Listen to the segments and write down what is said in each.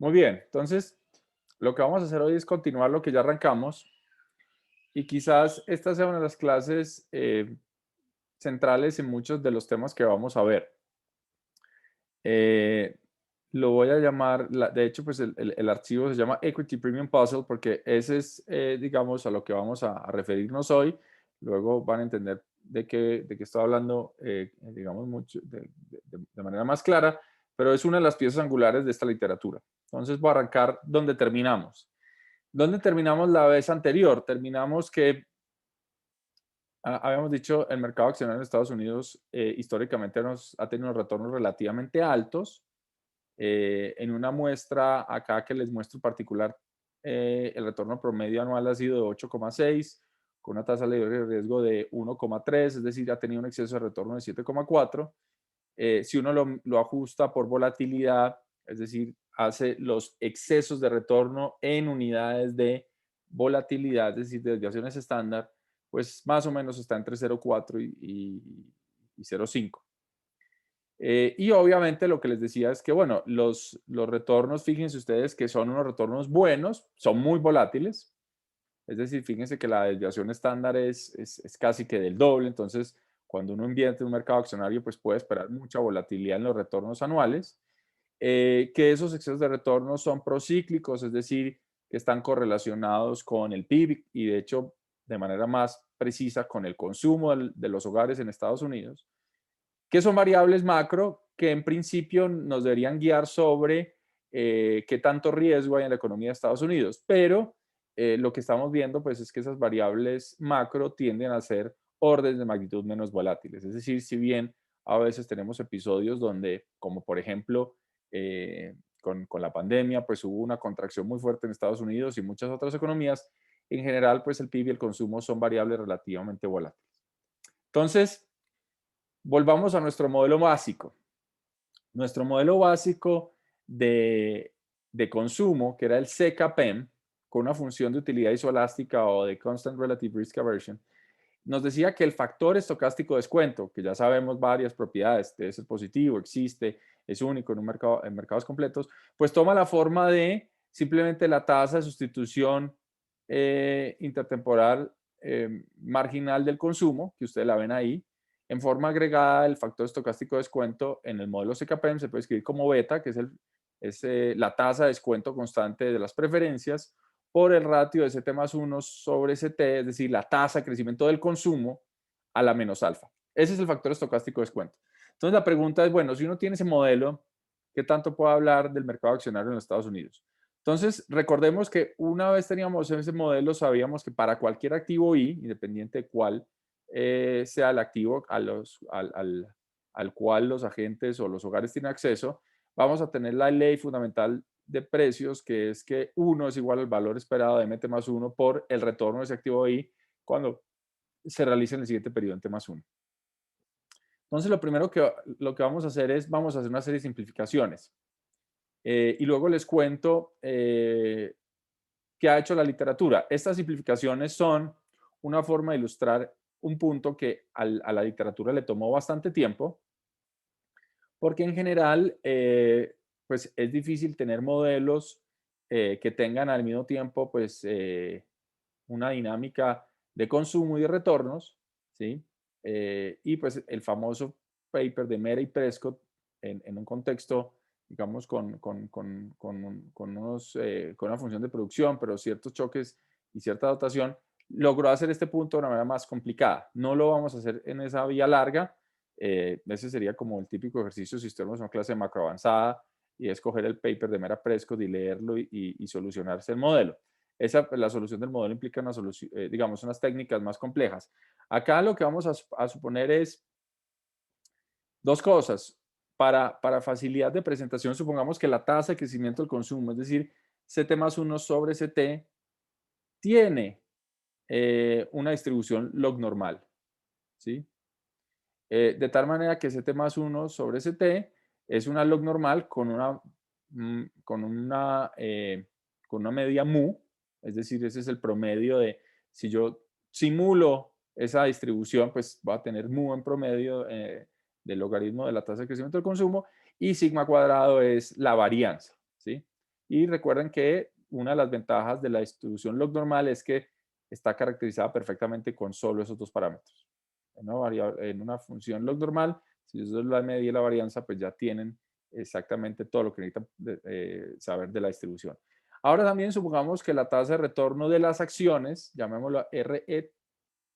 Muy bien, entonces lo que vamos a hacer hoy es continuar lo que ya arrancamos y quizás esta sea una de las clases centrales en muchos de los temas que vamos a ver. Eh, lo voy a llamar, de hecho, pues el archivo se llama Equity Premium Puzzle porque ese es, digamos, a lo que vamos a referirnos hoy. Luego van a entender de qué estoy hablando, digamos, mucho, de manera más clara, pero es una de las piezas angulares de esta literatura. Entonces voy a arrancar donde terminamos. ¿Dónde terminamos la vez anterior? Terminamos que habíamos dicho el mercado accionario en Estados Unidos históricamente ha tenido unos retornos relativamente altos. En una muestra acá que les muestro particular, el retorno promedio anual ha sido de 8,6 con una tasa de riesgo de 1,3, es decir, ha tenido un exceso de retorno de 7,4. Si uno lo ajusta por volatilidad, es decir, hace los excesos de retorno en unidades de volatilidad, es decir, de desviaciones estándar, pues más o menos está entre 0,4 y 0,5. Y obviamente lo que les decía es que, bueno, los retornos, fíjense ustedes que son unos retornos buenos, son muy volátiles, es decir, fíjense que la desviación estándar es casi que del doble, entonces cuando uno invierte en un mercado accionario, pues puede esperar mucha volatilidad en los retornos anuales, que esos excesos de retorno son procíclicos, es decir, que están correlacionados con el PIB y de hecho de manera más precisa con el consumo de los hogares en Estados Unidos, que son variables macro que en principio nos deberían guiar sobre qué tanto riesgo hay en la economía de Estados Unidos, pero lo que estamos viendo pues es que esas variables macro tienden a ser órdenes de magnitud menos volátiles. Es decir, si bien a veces tenemos episodios donde, como por ejemplo con la pandemia, pues hubo una contracción muy fuerte en Estados Unidos y muchas otras economías, en general pues el PIB y el consumo son variables relativamente volátiles. Entonces, volvamos a nuestro modelo básico. Nuestro modelo básico de, de consumo, que era el CKPEM, con una función de utilidad isoelástica o de Constant Relative Risk Aversion, nos decía que el factor estocástico de descuento, que ya sabemos varias propiedades, debe ser positivo, existe, es único en, un mercado, en mercados completos, pues toma la forma de simplemente la tasa de sustitución intertemporal marginal del consumo, que ustedes la ven ahí, en forma agregada, el factor estocástico de descuento en el modelo CKPM se puede escribir como beta, que es la tasa de descuento constante de las preferencias, por el ratio de CT más 1 sobre CT, es decir, la tasa de crecimiento del consumo a la menos alfa. Ese es el factor estocástico de descuento. Entonces la pregunta es, bueno, si uno tiene ese modelo, ¿qué tanto puede hablar del mercado accionario en los Estados Unidos? Entonces, recordemos que una vez teníamos ese modelo, sabíamos que para cualquier activo I, independiente de cuál sea el activo al cual los agentes o los hogares tienen acceso, vamos a tener la ley fundamental de precios, que es que 1 es igual al valor esperado de MT más 1 por el retorno de ese activo I cuando se realice en el siguiente periodo en T más 1. Entonces, lo que vamos a hacer es, vamos a hacer una serie de simplificaciones. Y luego les cuento qué ha hecho la literatura. Estas simplificaciones son una forma de ilustrar un punto que a la literatura le tomó bastante tiempo, porque en general, pues es difícil tener modelos que tengan al mismo tiempo, pues, una dinámica de consumo y de retornos, ¿sí? Y pues el famoso paper de Mera y Prescott en un contexto, digamos, con una función de producción, pero ciertos choques y cierta dotación, logró hacer este punto de una manera más complicada. No lo vamos a hacer en esa vía larga. Ese sería como el típico ejercicio si estuviéramos en una clase de macro avanzada y escoger el paper de Mera Prescott y leerlo y solucionarse el modelo. La solución del modelo implica una solución, digamos, unas técnicas más complejas. Acá lo que vamos a suponer es dos cosas. Para facilidad de presentación, supongamos que la tasa de crecimiento del consumo, es decir, CT más 1 sobre CT, tiene una distribución log normal, ¿sí? De tal manera que CT más 1 sobre CT es una log normal mm, con una, eh, con una media mu, es decir, ese es el promedio de, si yo simulo esa distribución, pues va a tener mu en promedio del logaritmo de la tasa de crecimiento del consumo y sigma cuadrado es la varianza, ¿sí? Y recuerden que una de las ventajas de la distribución log normal es que está caracterizada perfectamente con solo esos dos parámetros. En una función log normal, si eso es la media y la varianza, pues ya tienen exactamente todo lo que necesitan saber de la distribución. Ahora también supongamos que la tasa de retorno de las acciones, llamémoslo RE,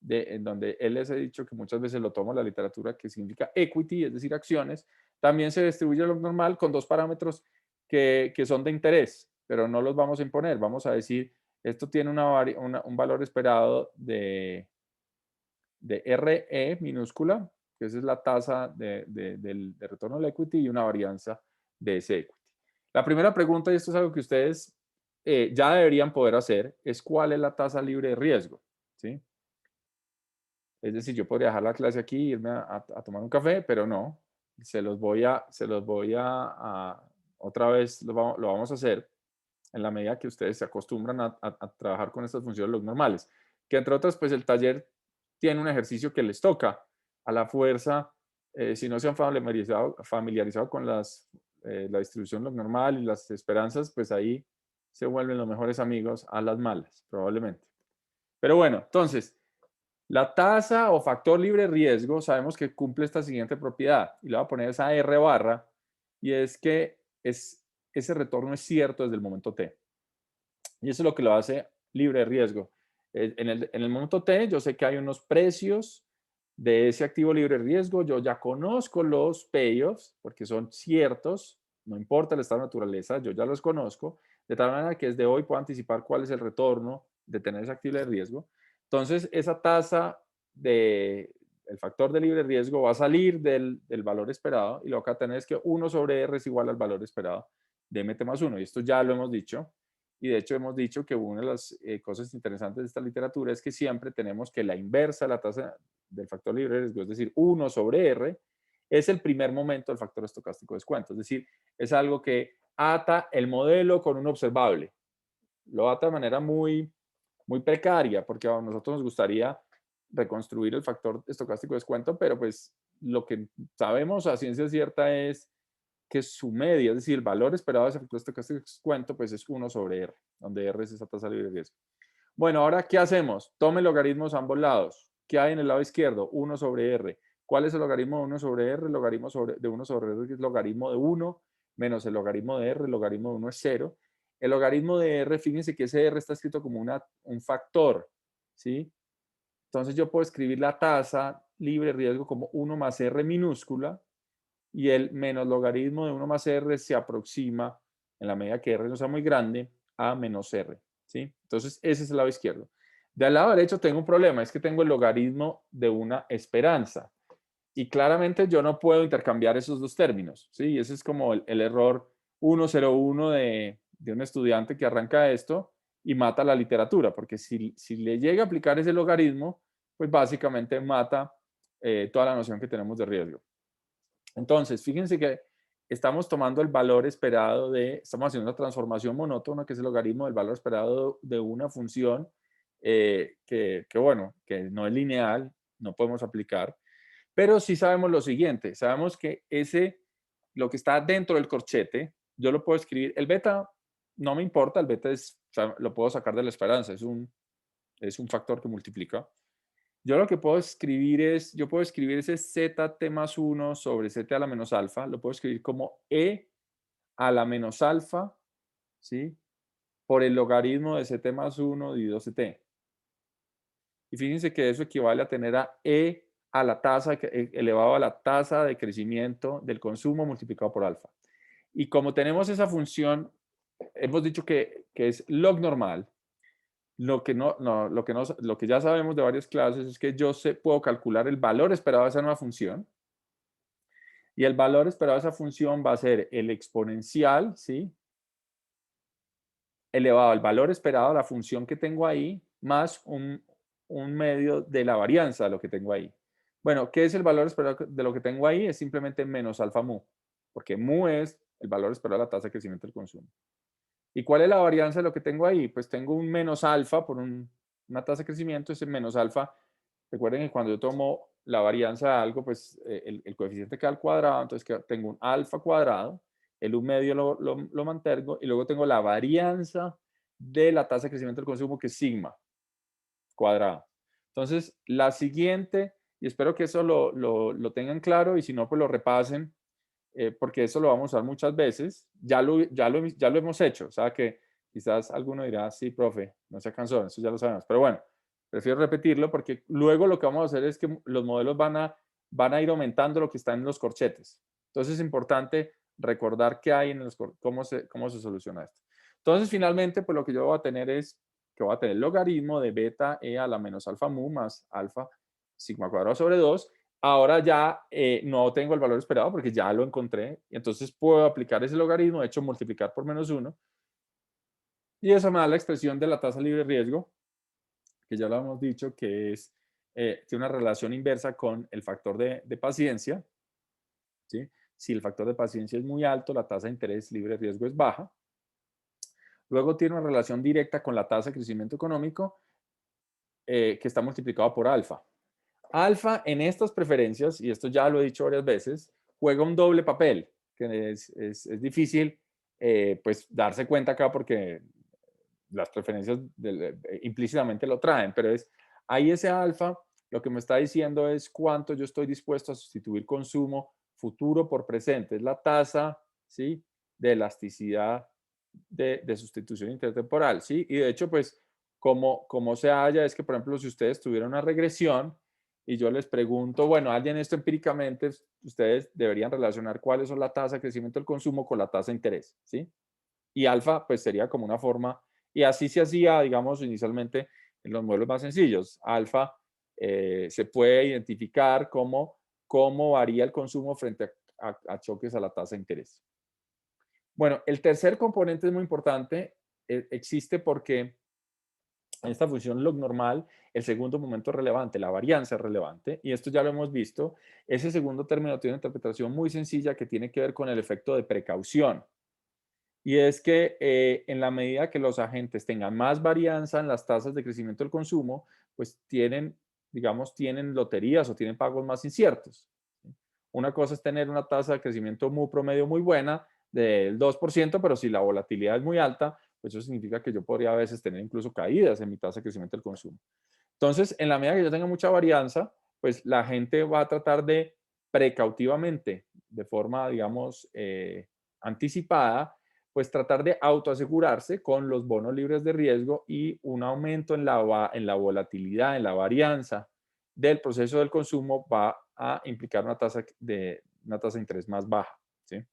en donde él les he dicho que muchas veces lo tomo en la literatura, que significa equity, es decir, acciones, también se distribuye log normal con dos parámetros que son de interés, pero no los vamos a imponer. Vamos a decir, esto tiene un valor esperado de RE minúscula, que esa es la tasa de retorno al equity, y una varianza de ese equity. La primera pregunta, y esto es algo que ustedes ya deberían poder hacer, es cuál es la tasa libre de riesgo, ¿sí? Es decir, yo podría dejar la clase aquí e irme a tomar un café, pero no, otra vez lo vamos a hacer en la medida que ustedes se acostumbran a trabajar con estas funciones log normales. Que entre otras, pues el taller tiene un ejercicio que les toca a la fuerza, si no se han familiarizado con la distribución log normal y las esperanzas, pues ahí se vuelven los mejores amigos a las malas, probablemente. Pero bueno, entonces, la tasa o factor libre de riesgo sabemos que cumple esta siguiente propiedad y le voy a poner esa R barra y es que ese retorno es cierto desde el momento T. Y eso es lo que lo hace libre de riesgo. En el momento T yo sé que hay unos precios de ese activo libre de riesgo, yo ya conozco los payoffs porque son ciertos, no importa el estado de naturaleza, yo ya los conozco, de tal manera que desde hoy puedo anticipar cuál es el retorno de tener ese activo de riesgo. Entonces, esa tasa el factor de libre riesgo va a salir del valor esperado y lo que va a tener es que 1 sobre R es igual al valor esperado de MT más 1. Y esto ya lo hemos dicho. Y de hecho hemos dicho que una de las cosas interesantes de esta literatura es que siempre tenemos que la inversa de la tasa del factor libre de riesgo, es decir, 1 sobre R, es el primer momento del factor estocástico de descuento. Es decir, es algo que ata el modelo con un observable. Lo ata de manera muy precaria, porque a nosotros nos gustaría reconstruir el factor estocástico de descuento, pero pues lo que sabemos a ciencia cierta es que su media, es decir, el valor esperado de ese factor estocástico de descuento, pues es 1 sobre R, donde R es esa tasa libre de riesgo. Bueno, ahora, ¿qué hacemos? Tome logaritmos a ambos lados. ¿Qué hay en el lado izquierdo? 1 sobre R. ¿Cuál es el logaritmo de 1 sobre R? El logaritmo de 1 sobre R es logaritmo de 1 menos el logaritmo de R. El logaritmo de 1 es 0. El logaritmo de R, fíjense que ese R está escrito como un factor, ¿sí? Entonces yo puedo escribir la tasa libre de riesgo como 1 más R minúscula y el menos logaritmo de 1 más R se aproxima, en la medida que R no sea muy grande, a menos R, ¿sí? Entonces ese es el lado izquierdo. Del lado derecho tengo un problema, es que tengo el logaritmo de una esperanza. Y claramente yo no puedo intercambiar esos dos términos, ¿sí? Ese es como el error 101 de un estudiante que arranca esto y mata la literatura, porque si le llega a aplicar ese logaritmo, pues básicamente mata toda la noción que tenemos de riesgo. Entonces, fíjense que estamos tomando el valor esperado estamos haciendo una transformación monótona, que es el logaritmo del valor esperado de una función bueno, que no es lineal, no podemos aplicar, pero sí sabemos lo siguiente, sabemos que lo que está dentro del corchete, yo lo puedo escribir, el beta no me importa, el beta lo puedo sacar de la esperanza, es un factor que multiplica. Yo lo que puedo escribir yo puedo escribir ese ZT más 1 sobre ZT a la menos alfa, lo puedo escribir como E a la menos alfa, ¿sí? Por el logaritmo de ZT más 1 dividido CT. Y fíjense que eso equivale a tener a E a la tasa, elevado a la tasa de crecimiento del consumo multiplicado por alfa. Y como tenemos esa función, hemos dicho que es log normal, lo que ya sabemos de varias clases es que yo puedo calcular el valor esperado de esa nueva función. Y el valor esperado de esa función va a ser el exponencial, ¿sí? Elevado al valor esperado, la función que tengo ahí, más un medio de la varianza de lo que tengo ahí. Bueno, ¿qué es el valor esperado de lo que tengo ahí? Es simplemente menos alfa mu, porque mu es el valor esperado de la tasa de crecimiento del consumo. ¿Y cuál es la varianza de lo que tengo ahí? Pues tengo un menos alfa por una tasa de crecimiento, ese menos alfa. Recuerden que cuando yo tomo la varianza de algo, pues el coeficiente queda al cuadrado, entonces tengo un alfa cuadrado, el U medio lo mantengo y luego tengo la varianza de la tasa de crecimiento del consumo, que es sigma cuadrada. Entonces, la siguiente, y espero que eso lo tengan claro y si no, pues lo repasen, porque eso lo vamos a usar muchas veces. Ya lo hemos hecho, o sea que quizás alguno dirá, sí, profe, no se cansó, eso ya lo sabemos. Pero bueno, prefiero repetirlo porque luego lo que vamos a hacer es que los modelos van a ir aumentando lo que está en los corchetes. Entonces es importante recordar qué hay en cómo se soluciona esto. Entonces, finalmente, pues lo que yo voy a tener es que voy a tener el logaritmo de beta e a la menos alfa mu más alfa sigma cuadrado sobre 2. Ahora ya no tengo el valor esperado porque ya lo encontré. Y entonces puedo aplicar ese logaritmo, de hecho multiplicar por menos 1. Y eso me da la expresión de la tasa libre de riesgo, que ya lo hemos dicho, que tiene una relación inversa con el factor de paciencia. ¿Sí? Si el factor de paciencia es muy alto, la tasa de interés libre de riesgo es baja. Luego tiene una relación directa con la tasa de crecimiento económico, que está multiplicado por alfa. Alfa en estas preferencias, y esto ya lo he dicho varias veces, juega un doble papel, que es difícil pues darse cuenta acá porque las preferencias implícitamente lo traen, pero ahí ese alfa lo que me está diciendo es cuánto yo estoy dispuesto a sustituir consumo futuro por presente. Es la tasa, ¿sí?, de elasticidad de sustitución intertemporal, ¿sí? Y de hecho, pues, como se halla es que, por ejemplo, si ustedes tuvieran una regresión y yo les pregunto, bueno, alguien esto empíricamente, ustedes deberían relacionar cuáles son la tasa de crecimiento del consumo con la tasa de interés, ¿sí? Y alfa, pues, sería como una forma, y así se hacía, digamos, inicialmente en los modelos más sencillos. Alfa se puede identificar como cómo varía el consumo frente a choques a la tasa de interés. Bueno, el tercer componente es muy importante, existe porque en esta función log normal, el segundo momento es relevante, la varianza es relevante, y esto ya lo hemos visto. Ese segundo término tiene una interpretación muy sencilla que tiene que ver con el efecto de precaución. Y es que en la medida que los agentes tengan más varianza en las tasas de crecimiento del consumo, pues tienen loterías o tienen pagos más inciertos. Una cosa es tener una tasa de crecimiento muy promedio muy buena del 2%, pero si la volatilidad es muy alta, pues eso significa que yo podría a veces tener incluso caídas en mi tasa de crecimiento del consumo. Entonces, en la medida que yo tenga mucha varianza, pues la gente va a tratar de precautivamente, de forma, digamos, anticipada, pues tratar de autoasegurarse con los bonos libres de riesgo y un aumento en la volatilidad, en la varianza del proceso del consumo va a implicar una tasa de interés más baja, ¿sí?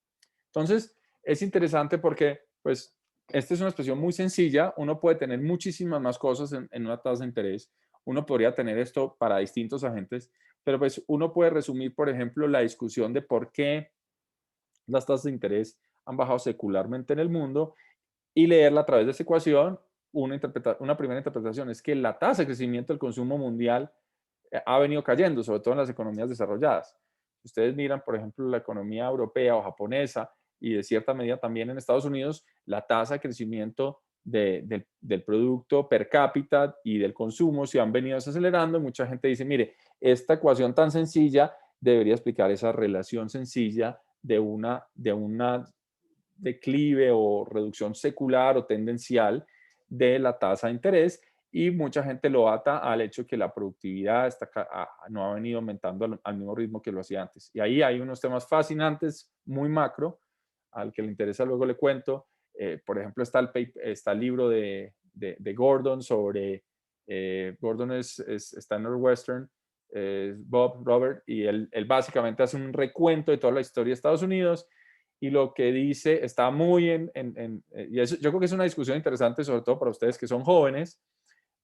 Entonces, es interesante porque, pues, esta es una expresión muy sencilla. Uno puede tener muchísimas más cosas en una tasa de interés. Uno podría tener esto para distintos agentes, pero pues uno puede resumir, por ejemplo, la discusión de por qué las tasas de interés han bajado secularmente en el mundo y leerla a través de esa ecuación. Una primera interpretación es que la tasa de crecimiento del consumo mundial ha venido cayendo, sobre todo en las economías desarrolladas. Si ustedes miran, por ejemplo, la economía europea o japonesa y de cierta medida también en Estados Unidos, la tasa de crecimiento del producto per cápita y del consumo se han venido desacelerando. Mucha gente dice, mire, esta ecuación tan sencilla debería explicar esa relación sencilla de una declive o reducción secular o tendencial de la tasa de interés, y mucha gente lo ata al hecho que la productividad no ha venido aumentando al mismo ritmo que lo hacía antes. Y ahí hay unos temas fascinantes, muy macro, al que le interesa luego le cuento. Por ejemplo, está el libro de Gordon sobre, Gordon está en Northwestern, Bob Robert, y él básicamente hace un recuento de toda la historia de Estados Unidos, y lo que dice está muy y eso, yo creo que es una discusión interesante, sobre todo para ustedes que son jóvenes,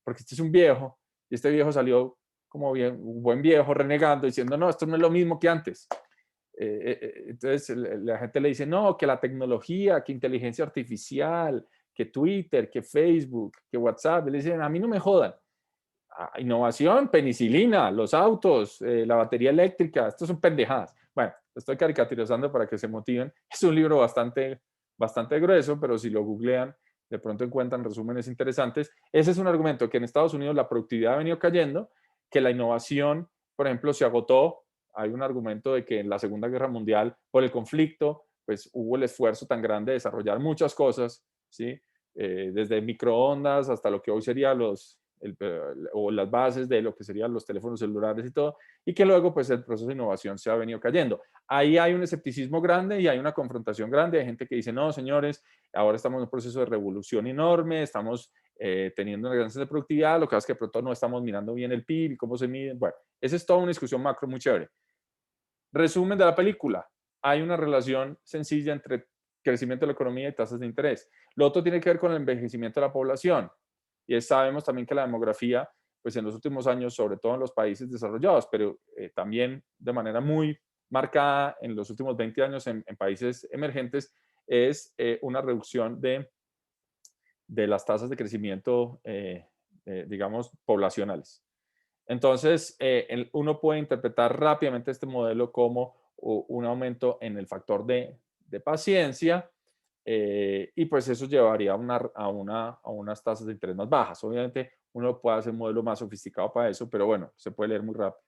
porque este es un viejo, y este viejo salió como un buen viejo renegando, diciendo, no, esto no es lo mismo que antes. Entonces la gente le dice, no, que la tecnología, que inteligencia artificial, que Twitter, que Facebook, que WhatsApp. Le dicen, a mí no me jodan. Innovación, penicilina, los autos, la batería eléctrica, estos son pendejadas. Bueno, lo estoy caricaturizando para que se motiven. Es un libro bastante grueso, pero si lo googlean, de pronto encuentran resúmenes interesantes. Ese es un argumento, que en Estados Unidos la productividad ha venido cayendo, que la innovación, por ejemplo, se agotó. Hay un argumento de que en la Segunda Guerra Mundial, por el conflicto, pues hubo el esfuerzo tan grande de desarrollar muchas cosas, ¿sí? Desde microondas hasta lo que hoy serían o las bases de lo que serían los teléfonos celulares y todo, y que luego pues el proceso de innovación se ha venido cayendo. Ahí hay un escepticismo grande y hay una confrontación grande de gente que dice, no, señores, ahora estamos en un proceso de revolución enorme, estamos teniendo una gran de productividad, lo que pasa es que de pronto no estamos mirando bien el PIB y cómo se mide. Bueno, esa es toda una discusión macro muy chévere. Resumen de la película. Hay una relación sencilla entre crecimiento de la economía y tasas de interés. Lo otro tiene que ver con el envejecimiento de la población. Y sabemos también que la demografía, pues en los últimos años, sobre todo en los países desarrollados, pero también de manera muy marcada en los últimos 20 años en países emergentes, es una reducción de las tasas de crecimiento, digamos, poblacionales. Entonces, uno puede interpretar rápidamente este modelo como un aumento en el factor de paciencia y pues eso llevaría a unas tasas de interés más bajas. Obviamente, uno puede hacer un modelo más sofisticado para eso, pero bueno, se puede leer muy rápido.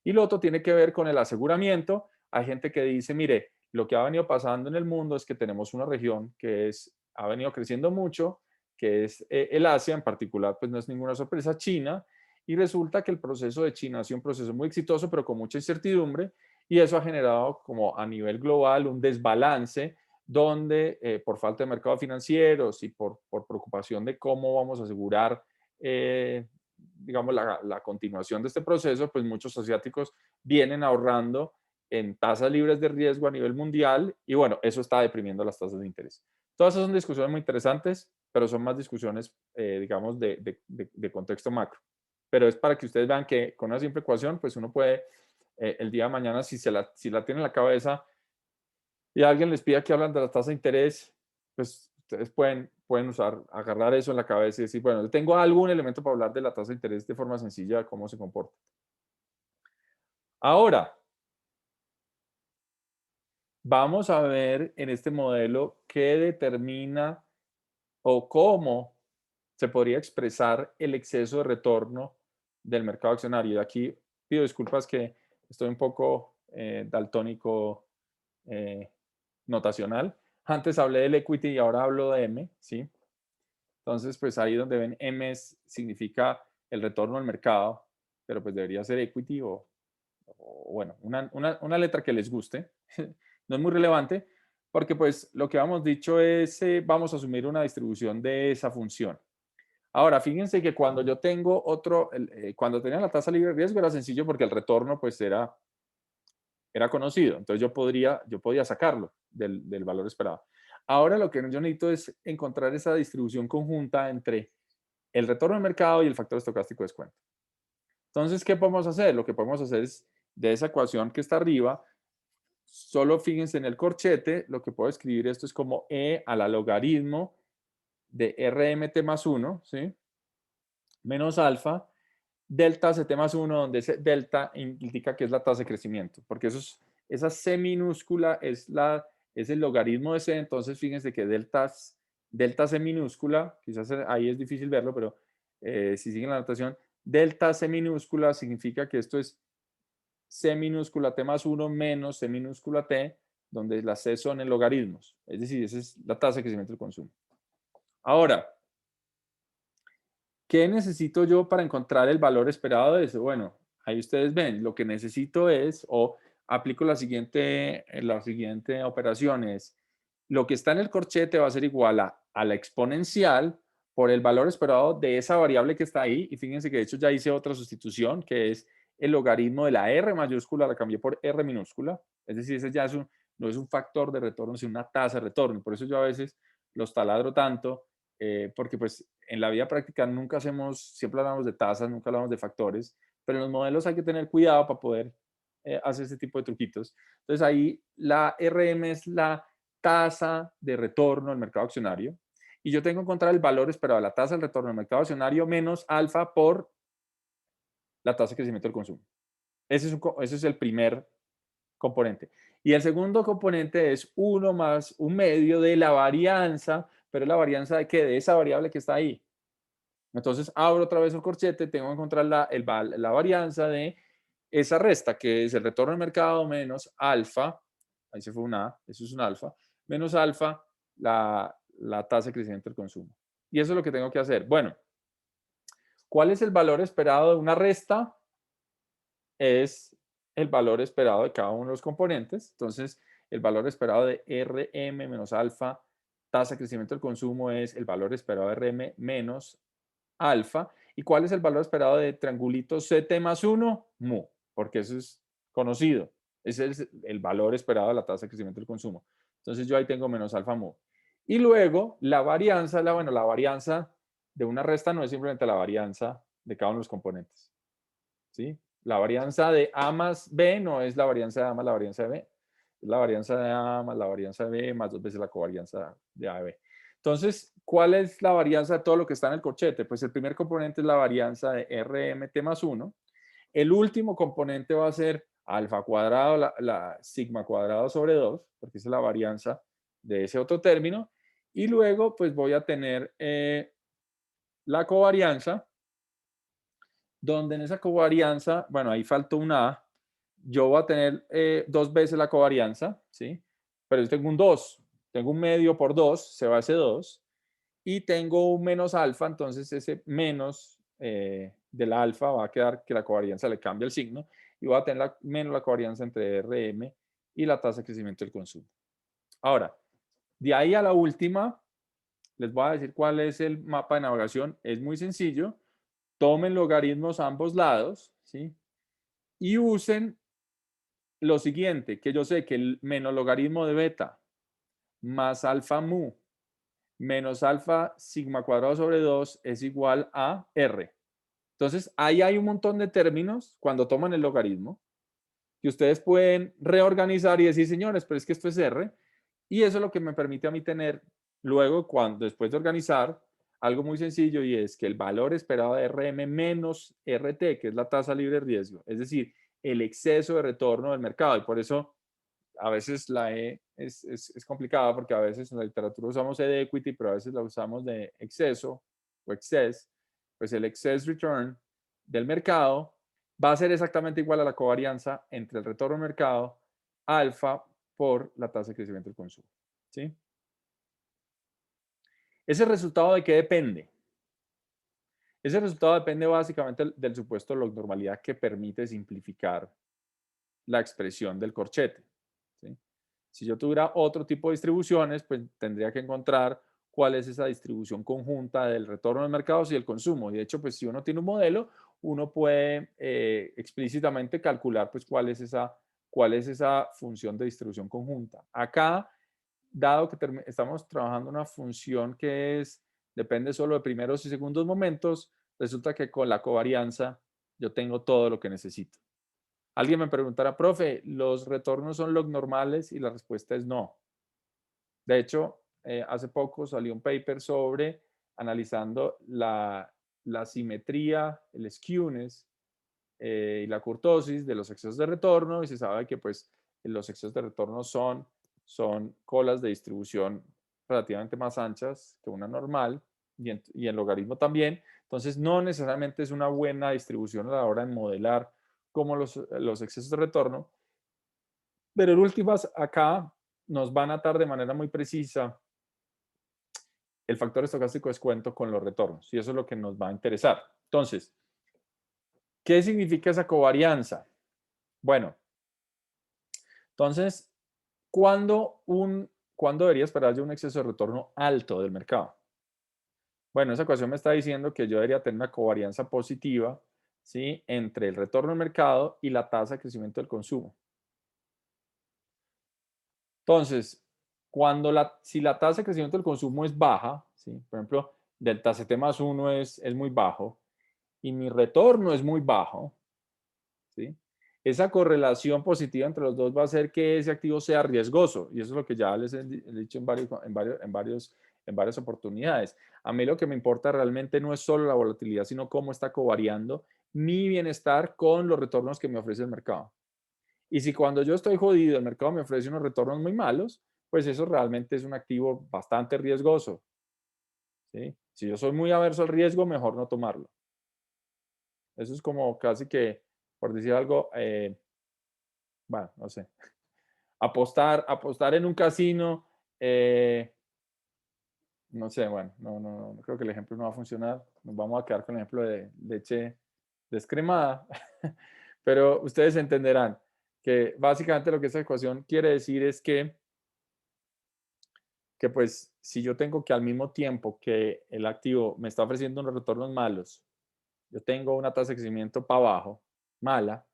Y lo otro tiene que ver con el aseguramiento. Hay gente que dice, mire, lo que ha venido pasando en el mundo es que tenemos una región ha venido creciendo mucho, que es el Asia, en particular, pues no es ninguna sorpresa, China, y resulta que el proceso de China ha sido un proceso muy exitoso, pero con mucha incertidumbre, y eso ha generado como a nivel global un desbalance donde por falta de mercados financieros y por preocupación de cómo vamos a asegurar, digamos, la continuación de este proceso, pues muchos asiáticos vienen ahorrando en tasas libres de riesgo a nivel mundial y bueno, eso está deprimiendo las tasas de interés. Todas esas son discusiones muy interesantes, pero son más discusiones, digamos, de contexto macro. Pero es para que ustedes vean que con una simple ecuación, pues uno puede, el día de mañana, si la tiene en la cabeza y alguien les pida que hablan de la tasa de interés, pues ustedes pueden agarrar eso en la cabeza y decir, bueno, yo tengo algún elemento para hablar de la tasa de interés de forma sencilla, cómo se comporta. Ahora, vamos a ver en este modelo qué determina o cómo se podría expresar el exceso de retorno del mercado accionario. Y aquí pido disculpas que estoy un poco daltónico eh, notacional. Antes hablé del equity y ahora hablo de M, ¿sí? Entonces, pues ahí donde ven M significa el retorno al mercado, pero pues debería ser equity o bueno, una letra que les guste. No es muy relevante porque pues lo que habíamos dicho es, vamos a asumir una distribución de esa función. Ahora, fíjense que cuando yo tengo cuando tenía la tasa libre de riesgo era sencillo porque el retorno pues era conocido, entonces yo podía sacarlo del valor esperado. Ahora lo que yo necesito es encontrar esa distribución conjunta entre el retorno al mercado y el factor estocástico de descuento. Entonces, ¿qué podemos hacer? Lo que podemos hacer es, de esa ecuación que está arriba, solo fíjense en el corchete, lo que puedo escribir esto es como E a la logaritmo de RMT más 1, ¿sí? Menos alfa, delta CT más 1, donde ese delta indica que es la tasa de crecimiento, porque esa C minúscula es el logaritmo de C, entonces fíjense que delta C minúscula, quizás ahí es difícil verlo, pero si siguen la notación, delta C minúscula significa que esto es C minúscula T más 1 menos C minúscula T, donde las C son en logaritmos, es decir, esa es la tasa de crecimiento del consumo. Ahora, ¿qué necesito yo para encontrar el valor esperado de eso? Bueno, ahí ustedes ven, lo que necesito es, o aplico la siguiente operación es, lo que está en el corchete va a ser igual a la exponencial por el valor esperado de esa variable que está ahí. Y fíjense que de hecho ya hice otra sustitución, que es el logaritmo de la R mayúscula, la cambié por R minúscula. Es decir, ese ya no es un factor de retorno, sino una tasa de retorno. Por eso yo a veces los taladro tanto porque pues en la vida práctica siempre hablamos de tasas, nunca hablamos de factores, pero en los modelos hay que tener cuidado para poder hacer ese tipo de truquitos. Entonces ahí la RM es la tasa de retorno al mercado accionario y yo tengo que encontrar el valor esperado de la tasa de retorno al mercado accionario menos alfa por la tasa de crecimiento del consumo. Ese es el primer componente. Y el segundo componente es 1 más un medio de la varianza, pero la varianza de qué? De esa variable que está ahí. Entonces abro otra vez el corchete, tengo que encontrar la varianza de esa resta, que es el retorno al mercado menos alfa, ahí se fue un A, eso es un alfa, menos alfa, la tasa de crecimiento del consumo. Y eso es lo que tengo que hacer. Bueno, ¿cuál es el valor esperado de una resta? Es el valor esperado de cada uno de los componentes. Entonces, el valor esperado de RM menos alfa, tasa de crecimiento del consumo, es el valor esperado de RM menos alfa. ¿Y cuál es el valor esperado de triangulito CT más 1? Mu, porque eso es conocido. Ese es el valor esperado de la tasa de crecimiento del consumo. Entonces, yo ahí tengo menos alfa mu. Y luego, la varianza, bueno, la varianza de una resta no es simplemente la varianza de cada uno de los componentes, ¿sí? La varianza de A más B no es la varianza de A más la varianza de B. Es la varianza de A más la varianza de B más dos veces la covarianza de A de B. Entonces, ¿cuál es la varianza de todo lo que está en el corchete? Pues el primer componente es la varianza de RMT más 1. El último componente va a ser alfa cuadrado, la sigma cuadrado sobre 2, porque esa es la varianza de ese otro término. Y luego, pues voy a tener la covarianza, donde en esa covarianza, bueno, ahí faltó una A, yo voy a tener dos veces la covarianza, ¿sí? Pero yo tengo un 2, tengo un medio por 2, se va ese 2, y tengo un menos alfa, entonces ese menos del alfa va a quedar que la covarianza le cambia el signo, y voy a tener menos la covarianza entre RM y la tasa de crecimiento del consumo. Ahora, de ahí a la última, les voy a decir cuál es el mapa de navegación. Es muy sencillo. Tomen logaritmos a ambos lados, ¿sí? Y usen lo siguiente, que yo sé que el menos logaritmo de beta más alfa mu menos alfa sigma cuadrado sobre 2 es igual a R. Entonces, ahí hay un montón de términos cuando toman el logaritmo que ustedes pueden reorganizar y decir, señores, pero es que esto es R. Y eso es lo que me permite a mí tener luego, después de organizar, algo muy sencillo, y es que el valor esperado de RM menos RT, que es la tasa libre de riesgo, es decir, el exceso de retorno del mercado. Y por eso a veces la E es complicada, porque a veces en la literatura usamos E de equity, pero a veces la usamos de exceso o excess. Pues el excess return del mercado va a ser exactamente igual a la covarianza entre el retorno del mercado alfa por la tasa de crecimiento del consumo, ¿sí? ¿Ese resultado de qué depende? Ese resultado depende básicamente del supuesto log normalidad, que permite simplificar la expresión del corchete, ¿sí? Si yo tuviera otro tipo de distribuciones, pues tendría que encontrar cuál es esa distribución conjunta del retorno de mercados y el consumo. Y de hecho, pues si uno tiene un modelo, uno puede explícitamente calcular pues cuál es esa función de distribución conjunta. Acá, dado que estamos trabajando una función que depende solo de primeros y segundos momentos, resulta que con la covarianza yo tengo todo lo que necesito. Alguien me preguntará, profe, ¿los retornos son log normales? Y la respuesta es no. De hecho, hace poco salió un paper sobre analizando la simetría, el skewness y la kurtosis de los excesos de retorno, y se sabe que pues los excesos de retorno son colas de distribución relativamente más anchas que una normal, y en logaritmo también. Entonces, no necesariamente es una buena distribución a la hora de modelar como los excesos de retorno, pero en últimas acá nos van a atar de manera muy precisa el factor estocástico de descuento con los retornos, y eso es lo que nos va a interesar. Entonces, ¿qué significa esa covarianza? Bueno, entonces, ¿cuándo debería esperar yo un exceso de retorno alto del mercado? Bueno, esa ecuación me está diciendo que yo debería tener una covarianza positiva, ¿sí?, entre el retorno del mercado y la tasa de crecimiento del consumo. Entonces, si la tasa de crecimiento del consumo es baja, ¿sí?, por ejemplo, delta CT más 1 es muy bajo y mi retorno es muy bajo, ¿sí?, esa correlación positiva entre los dos va a hacer que ese activo sea riesgoso, y eso es lo que ya les he dicho en varias oportunidades. A mí lo que me importa realmente no es solo la volatilidad, sino cómo está covariando mi bienestar con los retornos que me ofrece el mercado. Y si cuando yo estoy jodido el mercado me ofrece unos retornos muy malos, pues eso realmente es un activo bastante riesgoso, ¿sí? Si yo soy muy averso al riesgo, mejor no tomarlo. Eso es como casi que, por decir algo, bueno, no sé. Apostar en un casino, no sé, bueno, no creo que el ejemplo no va a funcionar. Nos vamos a quedar con el ejemplo de leche descremada. Pero ustedes entenderán que básicamente lo que esta ecuación quiere decir es que pues si yo tengo que al mismo tiempo que el activo me está ofreciendo unos retornos malos, yo tengo una tasa de crecimiento para abajo, mala,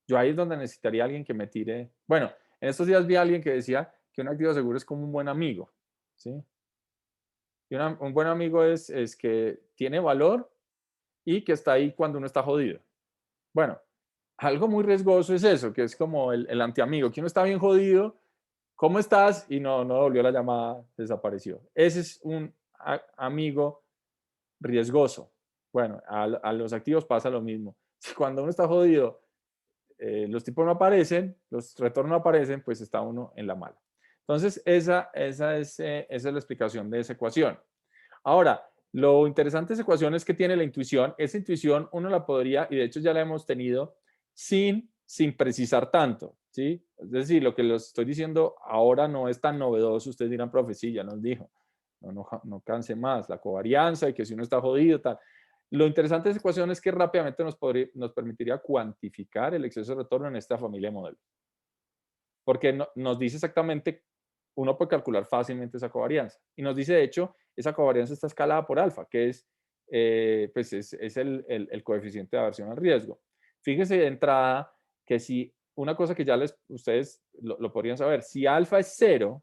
yo ahí es donde necesitaría alguien que me tire. Bueno, en estos días vi a alguien que decía que un activo seguro es como un buen amigo, ¿sí? Y un buen amigo es que tiene valor y que está ahí cuando uno está jodido. Bueno, algo muy riesgoso es eso, que es como el antiamigo, que uno está bien jodido, ¿cómo estás? Y no volvió la llamada, desapareció. Ese es un amigo riesgoso. Bueno, a los activos pasa lo mismo. Cuando uno está jodido, los tipos no aparecen, los retornos no aparecen, pues está uno en la mala. Entonces, esa es la explicación de esa ecuación. Ahora, lo interesante de esa ecuación es que tiene la intuición. Esa intuición uno la podría, y de hecho ya la hemos tenido, sin precisar tanto, ¿sí? Es decir, lo que les estoy diciendo ahora no es tan novedoso. Ustedes dirán, profe, sí, ya nos dijo. No canse más, la covarianza y que si uno está jodido, tal. Lo interesante de esa ecuación es que rápidamente nos permitiría cuantificar el exceso de retorno en esta familia de modelos. Porque nos dice exactamente, uno puede calcular fácilmente esa covarianza. Y nos dice, de hecho, esa covarianza está escalada por alfa, que es el coeficiente de aversión al riesgo. Fíjese de entrada que si una cosa que ya ustedes lo podrían saber, si alfa es cero,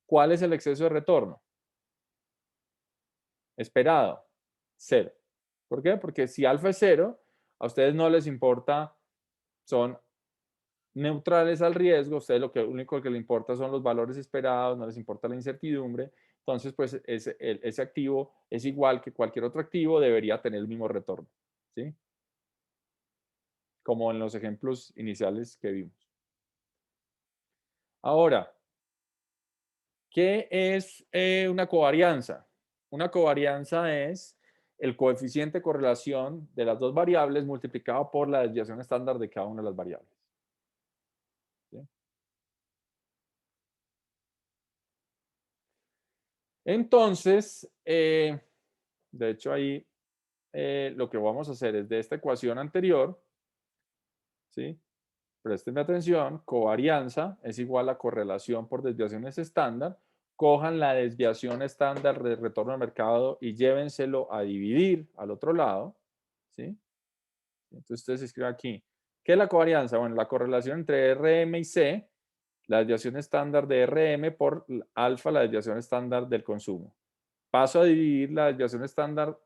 ¿cuál es el exceso de retorno? Esperado, cero. ¿Por qué? Porque si alfa es cero, a ustedes no les importa, son neutrales al riesgo, a ustedes lo único que les importa son los valores esperados, no les importa la incertidumbre, entonces pues ese activo es igual que cualquier otro activo, debería tener el mismo retorno, ¿sí? Como en los ejemplos iniciales que vimos. Ahora, ¿qué es una covarianza? Una covarianza es el coeficiente de correlación de las dos variables multiplicado por la desviación estándar de cada una de las variables. ¿Sí? Entonces, de hecho ahí lo que vamos a hacer es de esta ecuación anterior, ¿sí? Prestenme atención, covarianza es igual a correlación por desviaciones estándar. Cojan la desviación estándar de retorno al mercado y llévenselo a dividir al otro lado, ¿sí? Entonces ustedes escriben aquí, ¿qué es la covarianza? Bueno, la correlación entre RM y C, la desviación estándar de RM por alfa, la desviación estándar del consumo. Paso a dividir la desviación estándar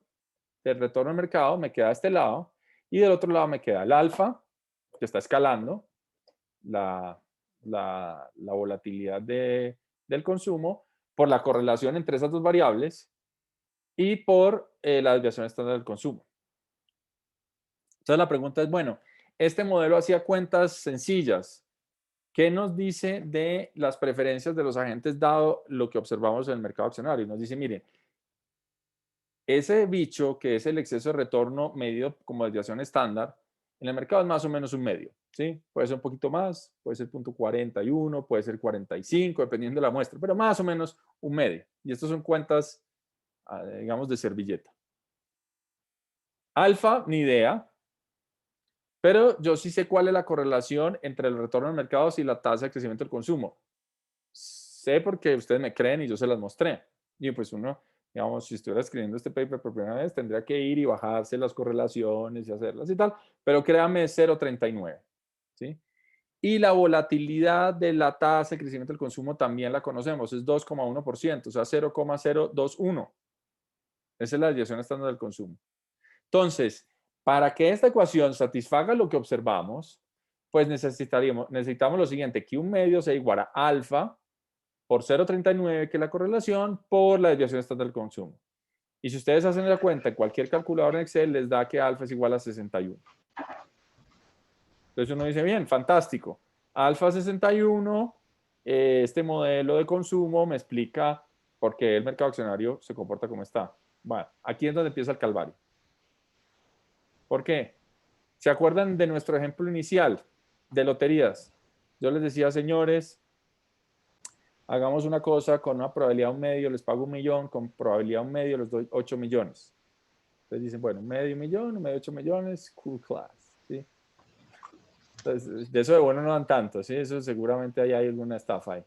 del retorno al mercado, me queda a este lado, y del otro lado me queda el alfa, que está escalando, la, la volatilidad del consumo, por la correlación entre esas dos variables y por la desviación estándar del consumo. Entonces la pregunta es, bueno, este modelo hacía cuentas sencillas. ¿Qué nos dice de las preferencias de los agentes dado lo que observamos en el mercado accionario? Nos dice, miren, ese bicho que es el exceso de retorno medido como desviación estándar, en el mercado es más o menos un medio, ¿sí? Puede ser un poquito más, puede ser 0.41, puede ser 45, dependiendo de la muestra, pero más o menos un medio. Y estas son cuentas, digamos, de servilleta. Alfa, ni idea, pero yo sí sé cuál es la correlación entre el retorno al mercado y la tasa de crecimiento del consumo. Sé porque ustedes me creen y yo se las mostré. Y pues uno, digamos, si estuviera escribiendo este paper por primera vez, tendría que ir y bajarse las correlaciones y hacerlas y tal, pero créame, 0.39, ¿sí? Y la volatilidad de la tasa de crecimiento del consumo también la conocemos, es 2,1%, o sea, 0,021. Esa es la desviación estándar del consumo. Entonces, para que esta ecuación satisfaga lo que observamos, pues necesitamos lo siguiente, que un medio sea igual a alfa por 0.39, que es la correlación, por la desviación estándar del consumo. Y si ustedes hacen la cuenta en cualquier calculador en Excel, les da que alfa es igual a 61. Entonces uno dice, bien, fantástico. Alfa 61, este modelo de consumo me explica por qué el mercado accionario se comporta como está. Bueno, aquí es donde empieza el calvario. ¿Por qué? ¿Se acuerdan de nuestro ejemplo inicial de loterías? Yo les decía, señores, hagamos una cosa con una probabilidad 1/2, les pago 1.000.000, con probabilidad 1/2 les doy 8 millones. Entonces dicen, bueno, 1/2 millón, 1/2, 8 millones, cool class, ¿sí? Entonces, de eso de bueno no dan tanto, ¿sí? Eso seguramente ahí hay alguna estafa ahí.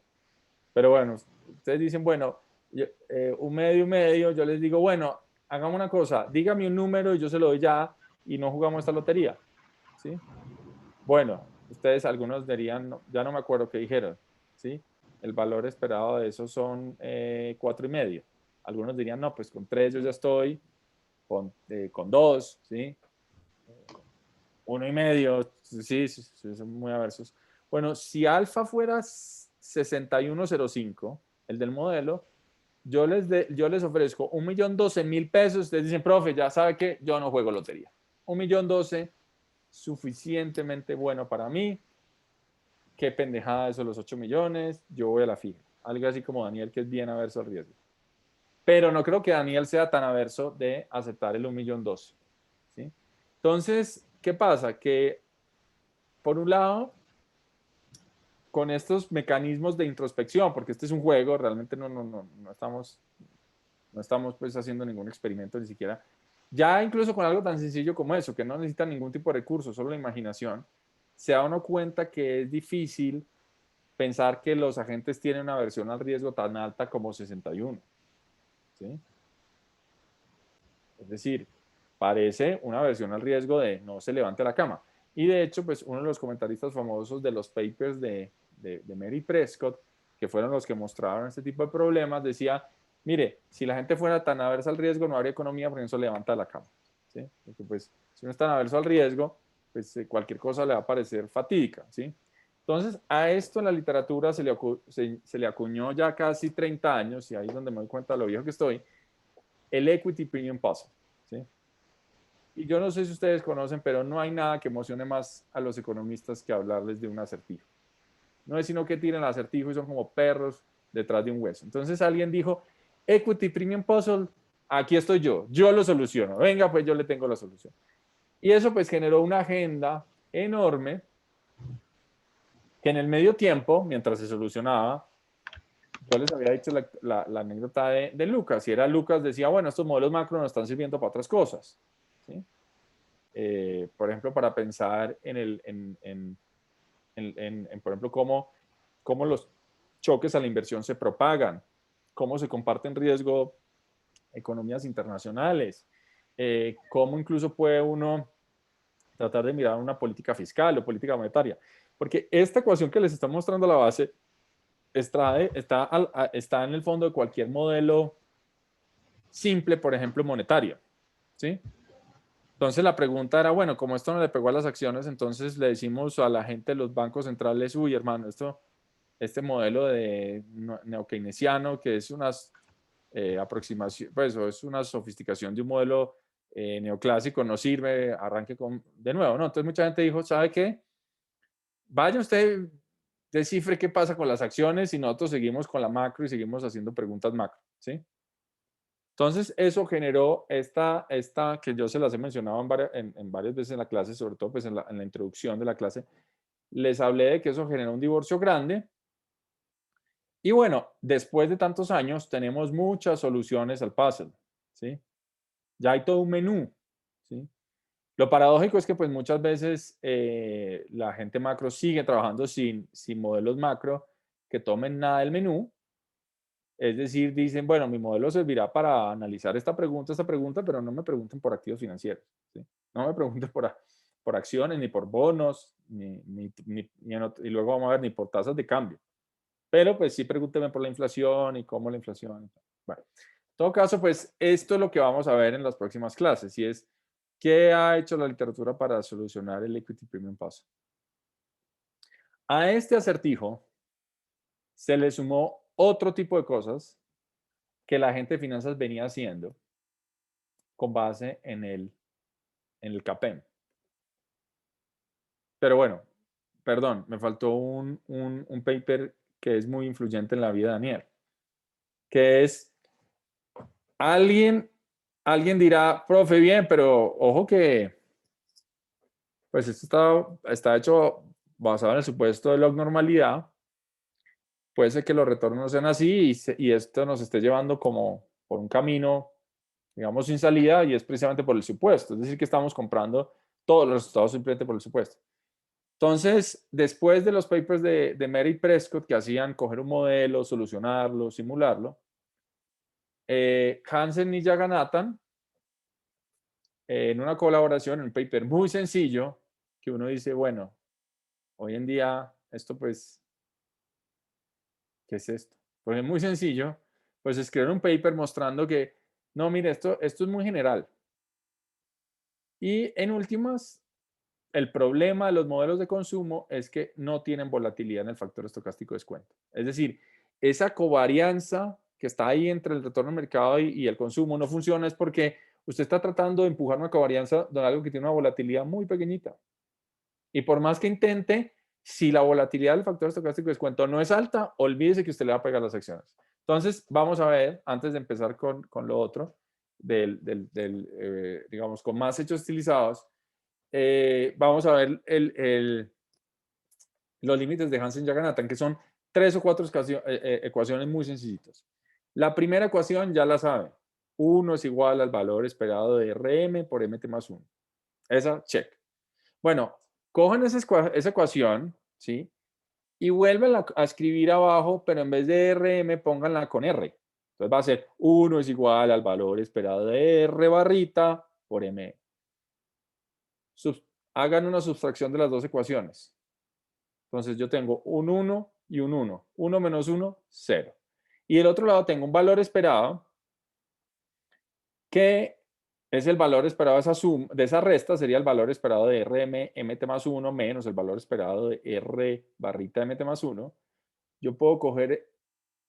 Pero bueno, ustedes dicen, bueno, 1/2, 1/2, yo les digo, bueno, hagamos una cosa, dígame un número y yo se lo doy ya y no jugamos esta lotería, ¿sí? Bueno, ustedes algunos dirían, ya no me acuerdo qué dijeron, ¿sí? El valor esperado de eso son 4,5. Algunos dirían, no, pues con 3 yo ya estoy, con 2, ¿sí? 1,5, sí, sí, sí, son muy aversos. Bueno, si alfa fuera 6105, el del modelo, yo les ofrezco 1.012.000 pesos. Ustedes dicen, profe, ya sabe que yo no juego lotería. 1.012.000, suficientemente bueno para mí. Qué pendejada eso, los 8 millones. Yo voy a la fija. Algo así como Daniel, que es bien averso al riesgo. Pero no creo que Daniel sea tan averso de aceptar el 1.012.000. ¿Sí? Entonces, ¿qué pasa? Que por un lado, con estos mecanismos de introspección, porque este es un juego, realmente no estamos pues haciendo ningún experimento ni siquiera. Ya incluso con algo tan sencillo como eso, que no necesita ningún tipo de recurso, solo la imaginación, se da uno cuenta que es difícil pensar que los agentes tienen una aversión al riesgo tan alta como 61. ¿Sí? Es decir, parece una aversión al riesgo de no se levante la cama. Y de hecho, pues uno de los comentaristas famosos de los papers de Mary Prescott, que fueron los que mostraron este tipo de problemas, decía, mire, si la gente fuera tan aversa al riesgo, no habría economía porque no se levanta de la cama. ¿Sí? Porque pues si uno es tan averso al riesgo, pues cualquier cosa le va a parecer fatídica. ¿Sí? Entonces, a esto en la literatura se le acuñó ya casi 30 años, y ahí es donde me doy cuenta de lo viejo que estoy, el Equity Premium Puzzle. ¿Sí? Y yo no sé si ustedes conocen, pero no hay nada que emocione más a los economistas que hablarles de un acertijo. No es sino que tiran el acertijo y son como perros detrás de un hueso. Entonces alguien dijo, Equity Premium Puzzle, aquí estoy yo lo soluciono. Venga, pues yo le tengo la solución. Y eso pues generó una agenda enorme que en el medio tiempo, mientras se solucionaba, yo les había dicho la anécdota de Lucas. Y era Lucas decía, bueno, estos modelos macro nos están sirviendo para otras cosas. ¿Sí? Por ejemplo, para pensar por ejemplo, cómo los choques a la inversión se propagan, cómo se comparten riesgo economías internacionales, cómo incluso puede uno tratar de mirar una política fiscal o política monetaria. Porque esta ecuación que les está mostrando la base está en el fondo de cualquier modelo simple, por ejemplo, monetario. ¿Sí? Entonces la pregunta era, bueno, como esto no le pegó a las acciones, entonces le decimos a la gente de los bancos centrales, uy, hermano, este modelo de neokeynesiano, que es una aproximación, pues es una sofisticación de un modelo neoclásico, no sirve, arranque de nuevo, ¿no? Entonces mucha gente dijo, ¿sabe qué? Vaya usted, descifre qué pasa con las acciones y nosotros seguimos con la macro y seguimos haciendo preguntas macro, ¿sí? Entonces, eso generó esta que yo se las he mencionado en varias veces en la clase, sobre todo pues en la introducción de la clase, les hablé de que eso generó un divorcio grande. Y bueno, después de tantos años tenemos muchas soluciones al puzzle, ¿sí? Ya hay todo un menú, ¿sí? Lo paradójico es que pues muchas veces la gente macro sigue trabajando sin modelos macro que tomen nada del menú. Es decir, dicen, bueno, mi modelo servirá para analizar esta pregunta, pero no me pregunten por activos financieros. ¿Sí? No me pregunten por acciones, ni por bonos, y luego vamos a ver, ni por tasas de cambio. Pero pues sí pregúntenme por la inflación y cómo la inflación. Bueno, en todo caso, pues esto es lo que vamos a ver en las próximas clases, y es qué ha hecho la literatura para solucionar el Equity Premium Puzzle. A este acertijo se le sumó otro tipo de cosas que la gente de finanzas venía haciendo con base en el CAPEM. Pero bueno, perdón, me faltó un paper que es muy influyente en la vida de Daniel, que es, alguien dirá, profe, bien, pero ojo que, pues esto está hecho basado en el supuesto de log normalidad, puede ser que los retornos no sean así y esto nos esté llevando como por un camino, digamos, sin salida, y es precisamente por el supuesto. Es decir, que estamos comprando todos los resultados simplemente por el supuesto. Entonces, después de los papers de Mary Prescott, que hacían coger un modelo, solucionarlo, simularlo, Hansen y Jagannathan, en una colaboración, en un paper muy sencillo, que uno dice, bueno, hoy en día esto pues, ¿qué es esto? Pues es muy sencillo, pues escribieron un paper mostrando que, no, mire, esto es muy general. Y en últimas, el problema de los modelos de consumo es que no tienen volatilidad en el factor estocástico de descuento. Es decir, esa covarianza que está ahí entre el retorno al mercado y el consumo no funciona es porque usted está tratando de empujar una covarianza de algo que tiene una volatilidad muy pequeñita. Y por más que intente, si la volatilidad del factor estocástico de descuento no es alta, olvídese que usted le va a pegar las acciones. Entonces, vamos a ver, antes de empezar con lo otro, digamos, con más hechos estilizados, vamos a ver los límites de Hansen-Jagannathan, que son 3 o 4 ecuaciones muy sencillitas. La primera ecuación ya la sabe. 1 es igual al valor esperado de Rm por Mt más 1. Esa, check. Bueno, cojan esa ecuación, ¿sí? Y vuelven a escribir abajo, pero en vez de Rm, pónganla con R. Entonces va a ser 1 es igual al valor esperado de R barrita por M. Hagan una sustracción de las dos ecuaciones. Entonces yo tengo un 1 y un 1. 1 menos 1, 0. Y del otro lado tengo un valor esperado que es el valor esperado de esa resta, sería el valor esperado de Rm mt más 1 menos el valor esperado de R barrita mt más 1. Yo puedo coger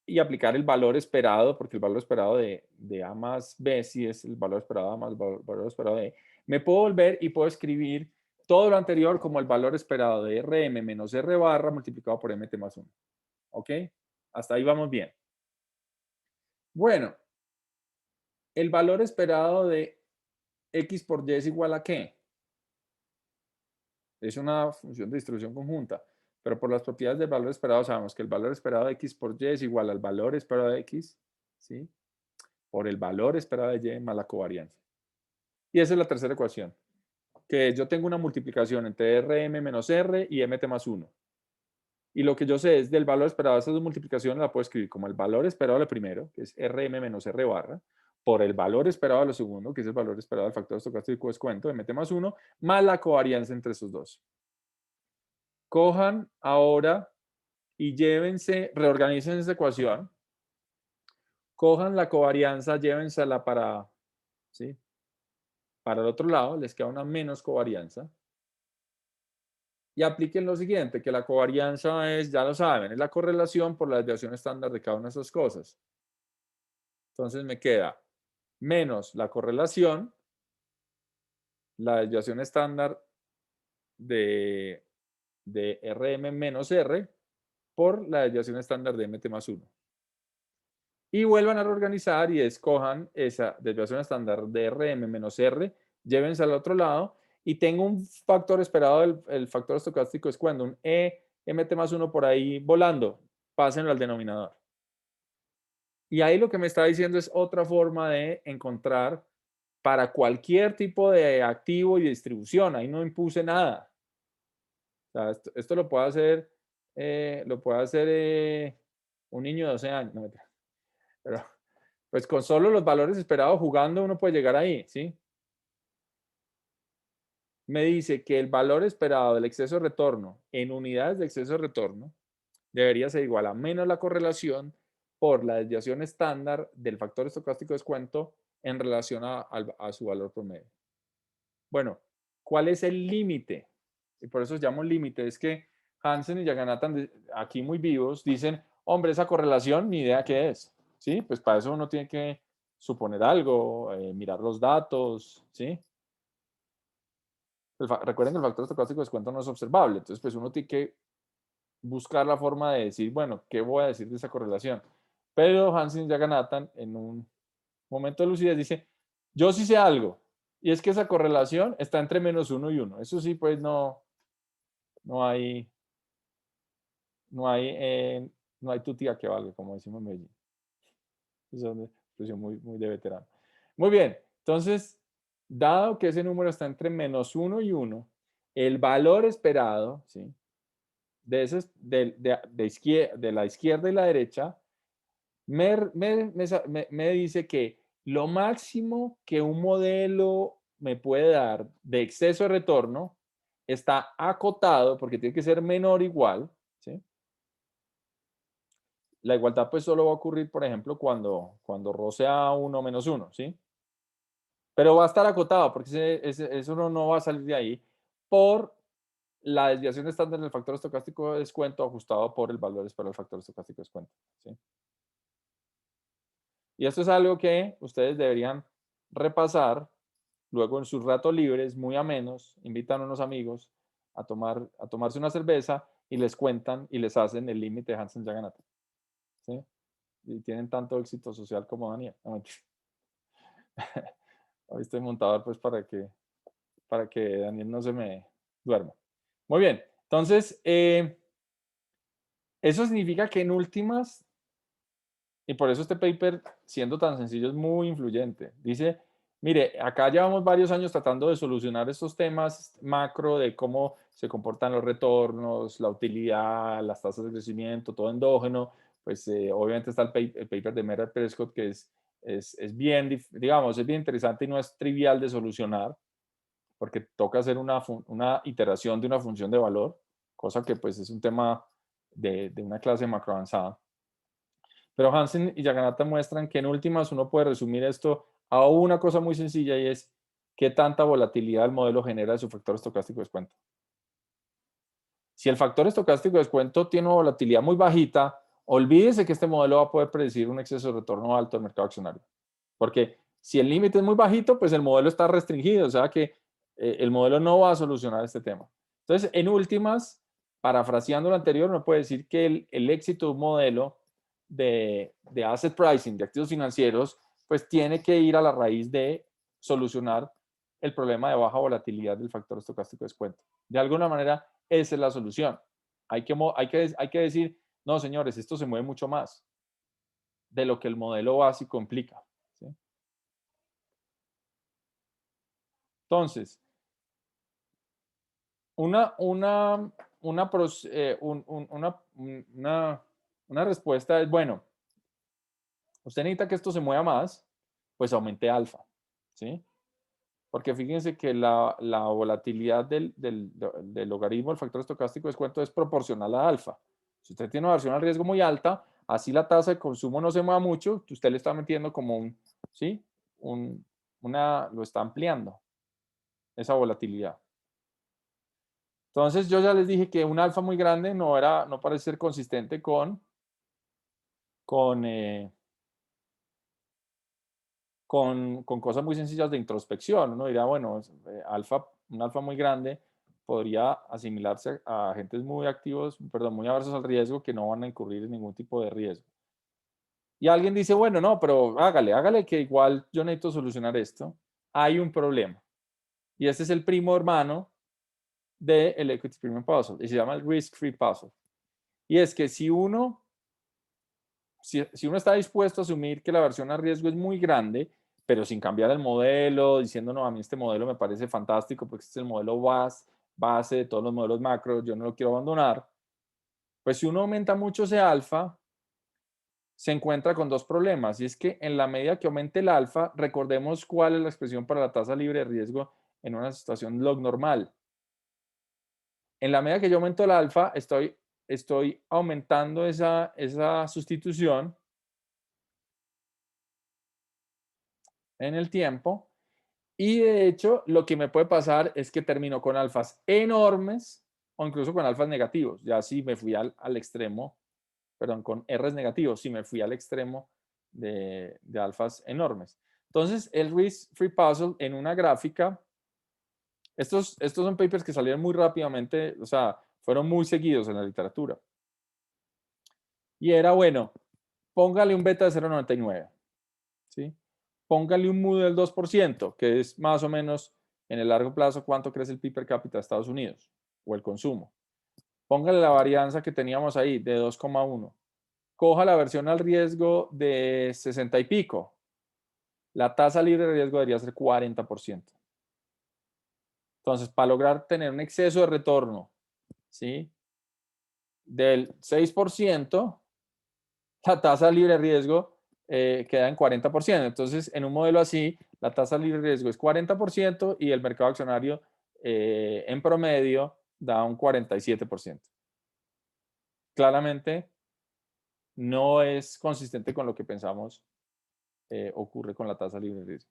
y aplicar el valor esperado, porque el valor esperado de A más B, si es el valor esperado A más el valor esperado de E, me puedo volver y puedo escribir todo lo anterior como el valor esperado de Rm menos R barra multiplicado por Mt más 1. ¿Ok? Hasta ahí vamos bien. Bueno, el valor esperado de X por Y es igual a ¿qué? Es una función de distribución conjunta, pero por las propiedades del valor esperado sabemos que el valor esperado de X por Y es igual al valor esperado de X, ¿sí? Por el valor esperado de Y más la covarianza. Y esa es la tercera ecuación, que yo tengo una multiplicación entre Rm menos R y Mt más 1. Y lo que yo sé es del valor esperado de esas dos multiplicaciones, la puedo escribir como el valor esperado de lo primero, que es Rm menos R barra, por el valor esperado de lo segundo, que es el valor esperado del factor estocástico de descuento, de Mt más 1, más la covarianza entre esos dos. Cojan ahora y llévense, reorganicen esa ecuación, cojan la covarianza, llévensela ¿sí? Para el otro lado, les queda una menos covarianza. Y apliquen lo siguiente, que la covarianza es, ya lo saben, es la correlación por la desviación estándar de cada una de esas cosas. Entonces me queda menos la correlación, la desviación estándar de Rm menos R por la desviación estándar de Mt más 1. Y vuelvan a reorganizar y escojan esa desviación estándar de Rm menos R, llévense al otro lado y tengo un factor esperado, el factor estocástico es cuando un Mt más 1 por ahí volando, pásenlo al denominador. Y ahí lo que me está diciendo es otra forma de encontrar para cualquier tipo de activo y distribución. Ahí no impuse nada. O sea, esto lo puede hacer, un niño de 12 años. No, pero, pues con solo los valores esperados jugando uno puede llegar ahí, ¿sí? Me dice que el valor esperado del exceso de retorno en unidades de exceso de retorno debería ser igual a menos la correlación por la desviación estándar del factor estocástico de descuento en relación a su valor promedio. Bueno, ¿cuál es el límite? Y por eso llamo límite. Es que Hansen y Jagannathan, aquí muy vivos, dicen, hombre, esa correlación, ni idea qué es. ¿Sí? Pues para eso uno tiene que suponer algo, mirar los datos, ¿sí? Recuerden que el factor estocástico de descuento no es observable. Entonces, pues uno tiene que buscar la forma de decir, bueno, ¿qué voy a decir de esa correlación? Pero Hansen y Jagannathan, en un momento de lucidez, dice, yo sí sé algo, y es que esa correlación está entre menos 1 y 1. Eso sí, pues no hay No hay tu tía que valga, como decimos en Medellín. Es una expresión muy de veterano. Muy bien, entonces, dado que ese número está entre -1 y 1, el valor esperado, ¿sí? De la izquierda y la derecha, me dice que lo máximo que un modelo me puede dar de exceso de retorno está acotado, porque tiene que ser menor o igual, ¿sí? La igualdad pues solo va a ocurrir, por ejemplo, cuando roce a 1 menos 1, ¿sí? Pero va a estar acotado, porque eso no va a salir de ahí por la desviación estándar del factor estocástico de descuento ajustado por el valor esperado del factor estocástico de descuento, ¿sí? Y esto es algo que ustedes deberían repasar luego en sus ratos libres, muy amenos, invitan a unos amigos a tomarse una cerveza y les cuentan y les hacen el límite de Hansen-Yaganata, ¿sí? Y tienen tanto éxito social como Daniel. No, mentira. Hoy estoy montador pues para que Daniel no se me duerma. Muy bien, entonces, eso significa que en últimas, y por eso este paper, siendo tan sencillo, es muy influyente. Dice, mire, acá llevamos varios años tratando de solucionar estos temas macro de cómo se comportan los retornos, la utilidad, las tasas de crecimiento, todo endógeno. Pues obviamente está el paper de Meredith Prescott, que es bien, digamos, es bien interesante y no es trivial de solucionar, porque toca hacer una iteración de una función de valor, cosa que pues es un tema de una clase macro avanzada. Pero Hansen y Yaganata muestran que en últimas uno puede resumir esto a una cosa muy sencilla, y es qué tanta volatilidad el modelo genera de su factor estocástico de descuento. Si el factor estocástico de descuento tiene una volatilidad muy bajita, olvídese que este modelo va a poder predecir un exceso de retorno alto del mercado accionario. Porque si el límite es muy bajito, pues el modelo está restringido, o sea que el modelo no va a solucionar este tema. Entonces, en últimas, parafraseando lo anterior, uno puede decir que el éxito de un modelo de asset pricing, de activos financieros, pues tiene que ir a la raíz de solucionar el problema de baja volatilidad del factor estocástico de descuento. De alguna manera, esa es la solución. Hay que decir, no, señores, esto se mueve mucho más de lo que el modelo básico implica, ¿sí? Entonces, una, una, una, una respuesta es, bueno, usted necesita que esto se mueva más, pues aumente alfa, ¿sí? Porque fíjense que la volatilidad del logaritmo del factor estocástico de descuento es proporcional a alfa. Si usted tiene una versión al riesgo muy alta, así la tasa de consumo no se mueva mucho, usted le está metiendo como ¿sí? Lo está ampliando, esa volatilidad. Entonces yo ya les dije que un alfa muy grande no parece ser consistente con, eh, con cosas muy sencillas de introspección. Uno dirá, bueno, un alfa muy grande podría asimilarse a agentes muy activos, perdón, muy aversos al riesgo, que no van a incurrir en ningún tipo de riesgo. Y alguien dice, bueno, no, pero hágale que igual yo necesito solucionar esto. Hay un problema. Y este es el primo hermano del Equity Premium Puzzle y se llama el Risk Free Puzzle. Y es que si uno está dispuesto a asumir que la versión a riesgo es muy grande, pero sin cambiar el modelo, diciendo, no, a mí este modelo me parece fantástico porque este es el modelo base de todos los modelos macro, yo no lo quiero abandonar, pues si uno aumenta mucho ese alfa, se encuentra con dos problemas. Y es que en la medida que aumente el alfa, recordemos cuál es la expresión para la tasa libre de riesgo en una situación log normal. En la medida que yo aumento el alfa, estoy aumentando esa sustitución en el tiempo. Y de hecho, lo que me puede pasar es que termino con alfas enormes o incluso con alfas negativos. Ya si me fui al extremo, perdón, con R's negativos, si me fui al extremo de alfas enormes. Entonces, el Risk Free Puzzle en una gráfica, estos son papers que salieron muy rápidamente, o sea, fueron muy seguidos en la literatura. Y era, bueno, póngale un beta de 0,99, ¿sí? Póngale un MUD del 2%, que es más o menos en el largo plazo cuánto crece el PIB per cápita de Estados Unidos o el consumo. Póngale la varianza que teníamos ahí de 2,1. coja la versión al riesgo de 60 y pico. La tasa libre de riesgo debería ser 40%. Entonces, para lograr tener un exceso de retorno, ¿sí? Del 6%, la tasa libre de riesgo queda en 40%. Entonces, en un modelo así, la tasa libre de riesgo es 40% y el mercado accionario en promedio da un 47%. Claramente, no es consistente con lo que pensamos ocurre con la tasa libre de riesgo.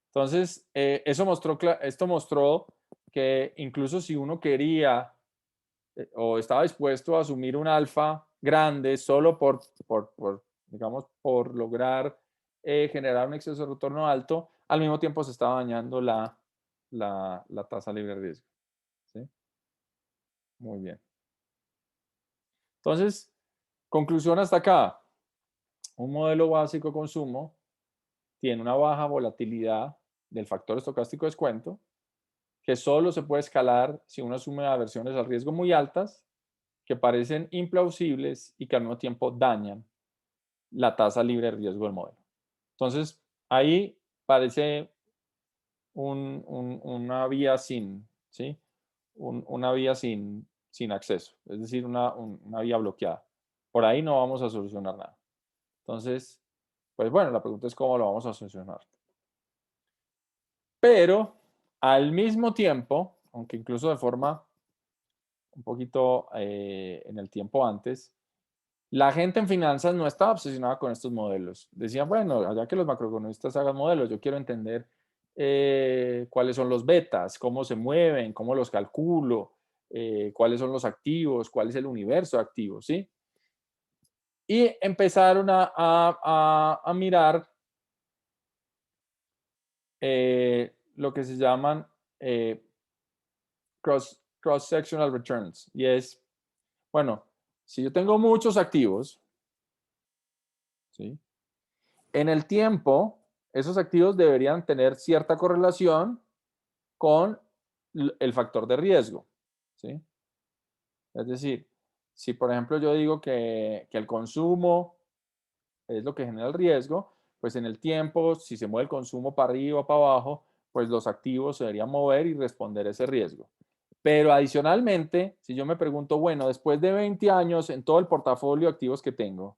Entonces, esto mostró que incluso si uno quería o estaba dispuesto a asumir un alfa grande solo digamos, por lograr generar un exceso de retorno alto, al mismo tiempo se estaba dañando la tasa libre de riesgo. ¿Sí? Muy bien. Entonces, conclusión hasta acá. Un modelo básico de consumo tiene una baja volatilidad del factor estocástico de descuento, que solo se puede escalar si uno asume aversiones al riesgo muy altas, que parecen implausibles y que al mismo tiempo dañan la tasa libre de riesgo del modelo. Entonces, ahí parece una vía sin, ¿sí? Una vía sin acceso, es decir, una vía bloqueada. Por ahí no vamos a solucionar nada. Entonces, pues bueno, la pregunta es cómo lo vamos a solucionar. Pero al mismo tiempo, aunque incluso de forma un poquito en el tiempo antes, la gente en finanzas no estaba obsesionada con estos modelos. Decían, bueno, allá que los macroeconomistas hagan modelos, yo quiero entender cuáles son los betas, cómo se mueven, cómo los calculo, cuáles son los activos, cuál es el universo de activos, ¿sí? Y empezaron a mirar lo que se llaman eh, cross-sectional returns. Y es, bueno, si yo tengo muchos activos, ¿sí? En el tiempo, esos activos deberían tener cierta correlación con el factor de riesgo, ¿sí? Es decir, si por ejemplo yo digo que el consumo es lo que genera el riesgo, pues en el tiempo, si se mueve el consumo para arriba o para abajo, pues los activos se deberían mover y responder ese riesgo. Pero adicionalmente, si yo me pregunto, bueno, después de 20 años en todo el portafolio de activos que tengo,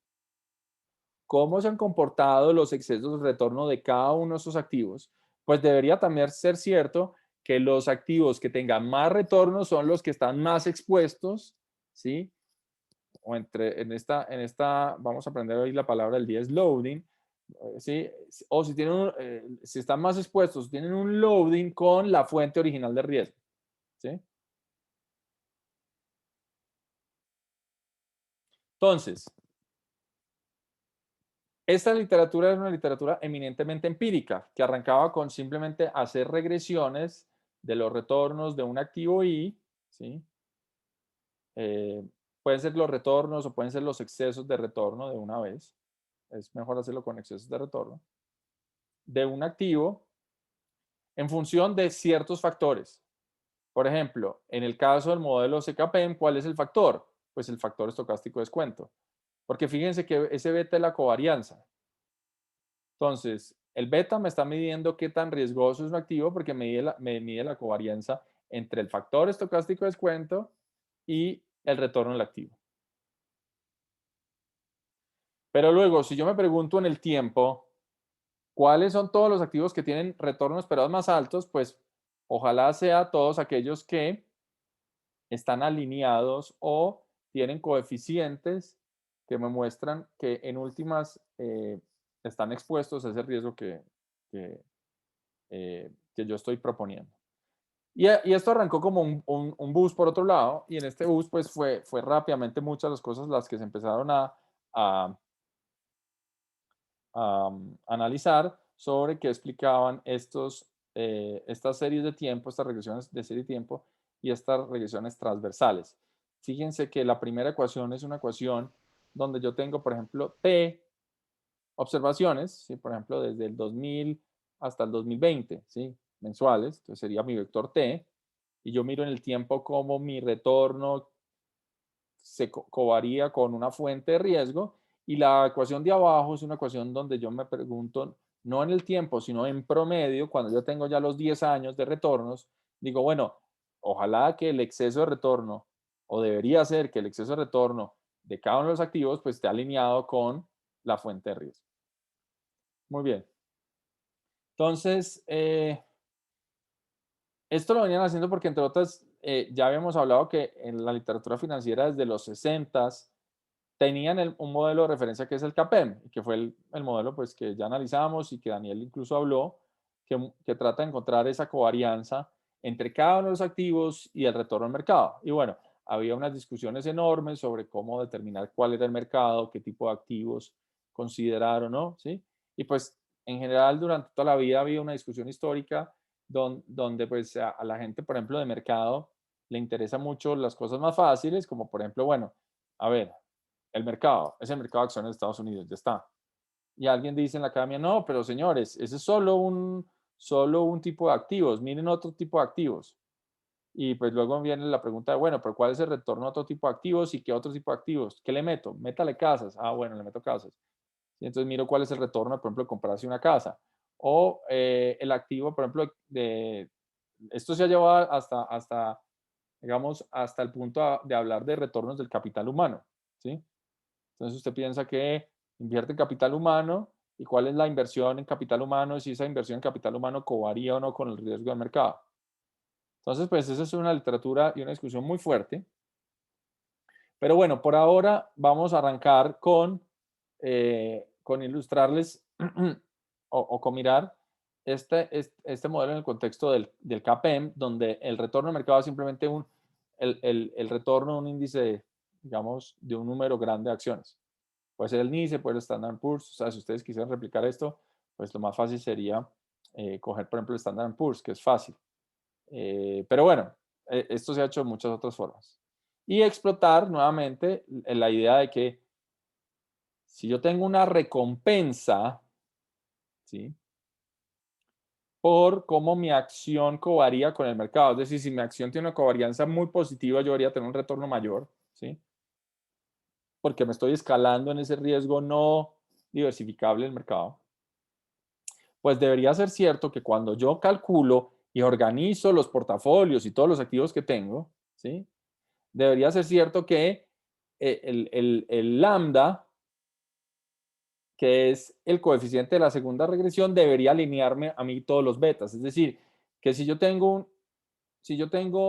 ¿cómo se han comportado los excesos de retorno de cada uno de esos activos? Pues debería también ser cierto que los activos que tengan más retorno son los que están más expuestos, ¿sí? O en esta, vamos a aprender hoy la palabra del día es loading, ¿sí? O si si están más expuestos, tienen un loading con la fuente original de riesgo, ¿sí? Entonces, esta literatura es una literatura eminentemente empírica, que arrancaba con simplemente hacer regresiones de los retornos de un activo Y, ¿sí? Eh, pueden ser los retornos o pueden ser los excesos de retorno de una vez. Es mejor hacerlo con excesos de retorno. De un activo en función de ciertos factores. Por ejemplo, en el caso del modelo CKPM, ¿cuál es el factor? Pues el factor estocástico de descuento. Porque fíjense que ese beta es la covarianza. Entonces, el beta me está midiendo qué tan riesgoso es un activo porque me mide la covarianza entre el factor estocástico de descuento y el retorno del activo. Pero luego, si yo me pregunto en el tiempo, ¿cuáles son todos los activos que tienen retornos esperados más altos? Pues ojalá sea todos aquellos que están alineados o tienen coeficientes que me muestran que en últimas están expuestos a ese riesgo que, que yo estoy proponiendo. Y esto arrancó como un boost por otro lado, y en este boost pues fue rápidamente muchas las cosas las que se empezaron a, analizar sobre qué explicaban estas series de tiempo, estas regresiones de serie de tiempo y estas regresiones transversales. Fíjense que la primera ecuación es una ecuación donde yo tengo, por ejemplo, T observaciones, ¿sí? Por ejemplo, desde el 2000 hasta el 2020, ¿sí? Mensuales, entonces sería mi vector T, y yo miro en el tiempo cómo mi retorno se covaría con una fuente de riesgo, y la ecuación de abajo es una ecuación donde yo me pregunto, no en el tiempo, sino en promedio, cuando yo tengo ya los 10 años de retornos, digo, bueno, ojalá que el exceso de retorno, o debería ser que el exceso de retorno de cada uno de los activos, pues esté alineado con la fuente de riesgo. Muy bien. Entonces, esto lo venían haciendo porque, entre otras, ya habíamos hablado que en la literatura financiera desde los 60 tenían un modelo de referencia que es el CAPEM, que fue el modelo pues, que ya analizamos y que Daniel incluso habló, que trata de encontrar esa covarianza entre cada uno de los activos y el retorno al mercado. Y bueno, había unas discusiones enormes sobre cómo determinar cuál era el mercado, qué tipo de activos considerar o no, ¿sí? Y pues en general durante toda la vida había una discusión histórica donde pues a la gente, por ejemplo, de mercado le interesa mucho las cosas más fáciles, como por ejemplo, bueno, a ver, el mercado, es el mercado de acciones de Estados Unidos, ya está. Y alguien dice en la academia, no, pero señores, ese es solo un tipo de activos, miren otro tipo de activos. Y pues luego viene la pregunta de, bueno, pero ¿cuál es el retorno a otro tipo de activos y qué otro tipo de activos? ¿Qué le meto? Métale casas. Ah, bueno, le meto casas. Y entonces miro cuál es el retorno, por ejemplo, de comprarse una casa. O el activo, por ejemplo, esto se ha llevado digamos, hasta el punto de hablar de retornos del capital humano, ¿sí? Entonces usted piensa que invierte en capital humano y cuál es la inversión en capital humano, si esa inversión en capital humano covaría o no con el riesgo del mercado. Entonces, pues esa es una literatura y una discusión muy fuerte. Pero bueno, por ahora vamos a arrancar con ilustrarles o con mirar este modelo en el contexto del CAPEM, donde el retorno al mercado es simplemente el retorno de un índice, digamos, de un número grande de acciones. Puede ser el NICE, puede ser el Standard Poor's. O sea, si ustedes quisieran replicar esto, pues lo más fácil sería coger, por ejemplo, el Standard Poor's, que es fácil. Pero bueno, esto se ha hecho de muchas otras formas. Y explotar nuevamente la idea de que si yo tengo una recompensa, ¿sí? Por cómo mi acción covaría con el mercado. Es decir, si mi acción tiene una covarianza muy positiva, yo debería tener un retorno mayor, ¿sí? Porque me estoy escalando en ese riesgo no diversificable del mercado. Pues debería ser cierto que cuando yo calculo y organizo los portafolios y todos los activos que tengo, ¿sí? Debería ser cierto que el lambda, que es el coeficiente de la segunda regresión, debería alinearme a mí todos los betas. Es decir, que si yo tengo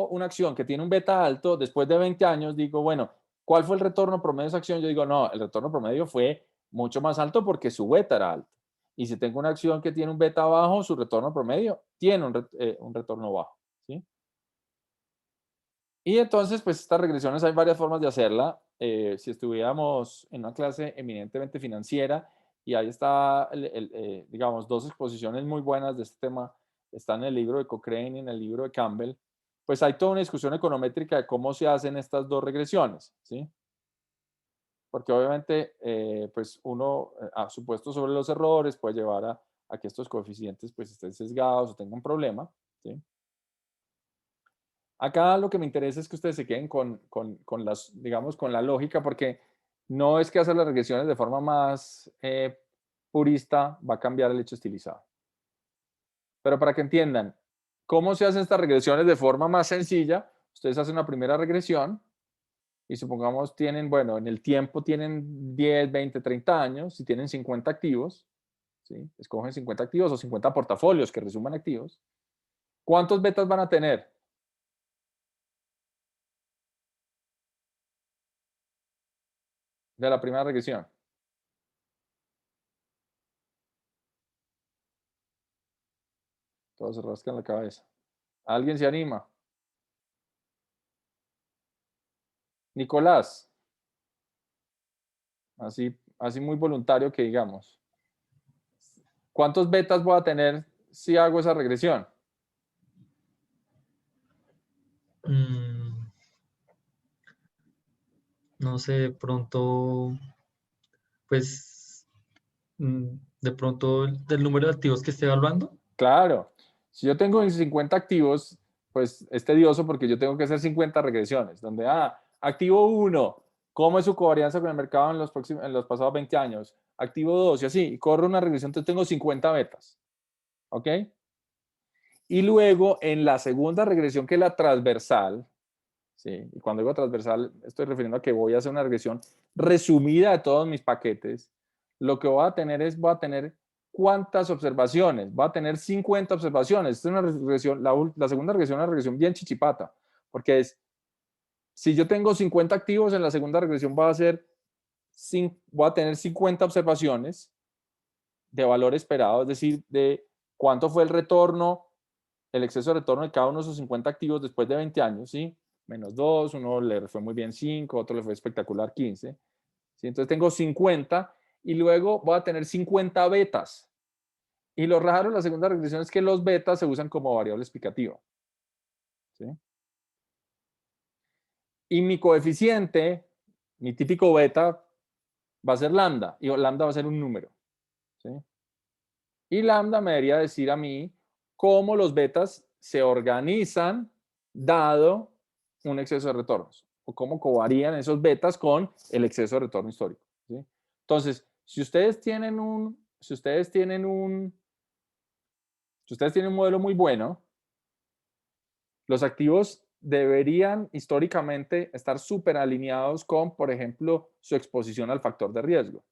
una acción que tiene un beta alto, después de 20 años digo, bueno, ¿cuál fue el retorno promedio de esa acción? Yo digo, no, el retorno promedio fue mucho más alto porque su beta era alto. Y si tengo una acción que tiene un beta bajo, su retorno promedio tiene un retorno bajo, ¿sí? Y entonces, pues estas regresiones hay varias formas de hacerla. Si estuviéramos en una clase eminentemente financiera, y ahí está, digamos, dos exposiciones muy buenas de este tema, está en el libro de Cochrane y en el libro de Campbell, pues hay toda una discusión econométrica de cómo se hacen estas dos regresiones, ¿sí? Porque obviamente, pues uno, supuesto sobre los errores, puede llevar a que estos coeficientes pues estén sesgados o tengan un problema, ¿sí? Acá lo que me interesa es que ustedes se queden con digamos, con la lógica, porque no es que hacer las regresiones de forma más purista va a cambiar el hecho estilizado. Pero para que entiendan cómo se hacen estas regresiones de forma más sencilla, ustedes hacen una primera regresión y supongamos tienen, bueno, en el tiempo tienen 10, 20, 30 años, si tienen 50 activos, ¿sí? Escogen 50 activos o 50 portafolios que resuman activos. ¿Cuántos betas van a tener? De la primera regresión. Todos se rascan la cabeza. ¿Alguien se anima? Nicolás, así muy voluntario que digamos. ¿Cuántos betas voy a tener si hago esa regresión? Mm, no sé, de pronto, pues, de pronto del número de activos que esté evaluando. Claro, si yo tengo 50 activos, pues es tedioso porque yo tengo que hacer 50 regresiones, donde, activo 1, ¿Cómo es su covarianza con el mercado en los pasados 20 años? Activo 2 y así. Y corro una regresión, entonces tengo 50 betas. ¿Ok? Y luego en la segunda regresión, que es la transversal, ¿sí? Y cuando digo transversal, estoy refiriendo a que voy a hacer una regresión resumida de todos mis paquetes. Lo que voy a tener cuántas observaciones. Voy a tener 50 observaciones. Esta es una regresión, la segunda regresión es una regresión bien chichipata, porque es, si yo tengo 50 activos, en la segunda regresión voy a tener 50 observaciones de valor esperado, es decir, de cuánto fue el retorno, el exceso de retorno de cada uno de esos 50 activos después de 20 años, ¿sí? Menos 2, uno le fue muy bien 5, otro le fue espectacular 15. ¿Sí? Entonces tengo 50 y luego voy a tener 50 betas. Y lo raro de la segunda regresión es que los betas se usan como variable explicativa. ¿Sí? Y mi coeficiente, mi típico beta, va a ser lambda, y lambda va a ser un número. ¿Sí? Y lambda me debería decir a mí cómo los betas se organizan dado un exceso de retornos, o cómo covarían esos betas con el exceso de retorno histórico. ¿Sí? Entonces, si ustedes tienen un modelo muy bueno, los activos deberían históricamente estar súper alineados con, por ejemplo, su exposición al factor de riesgo.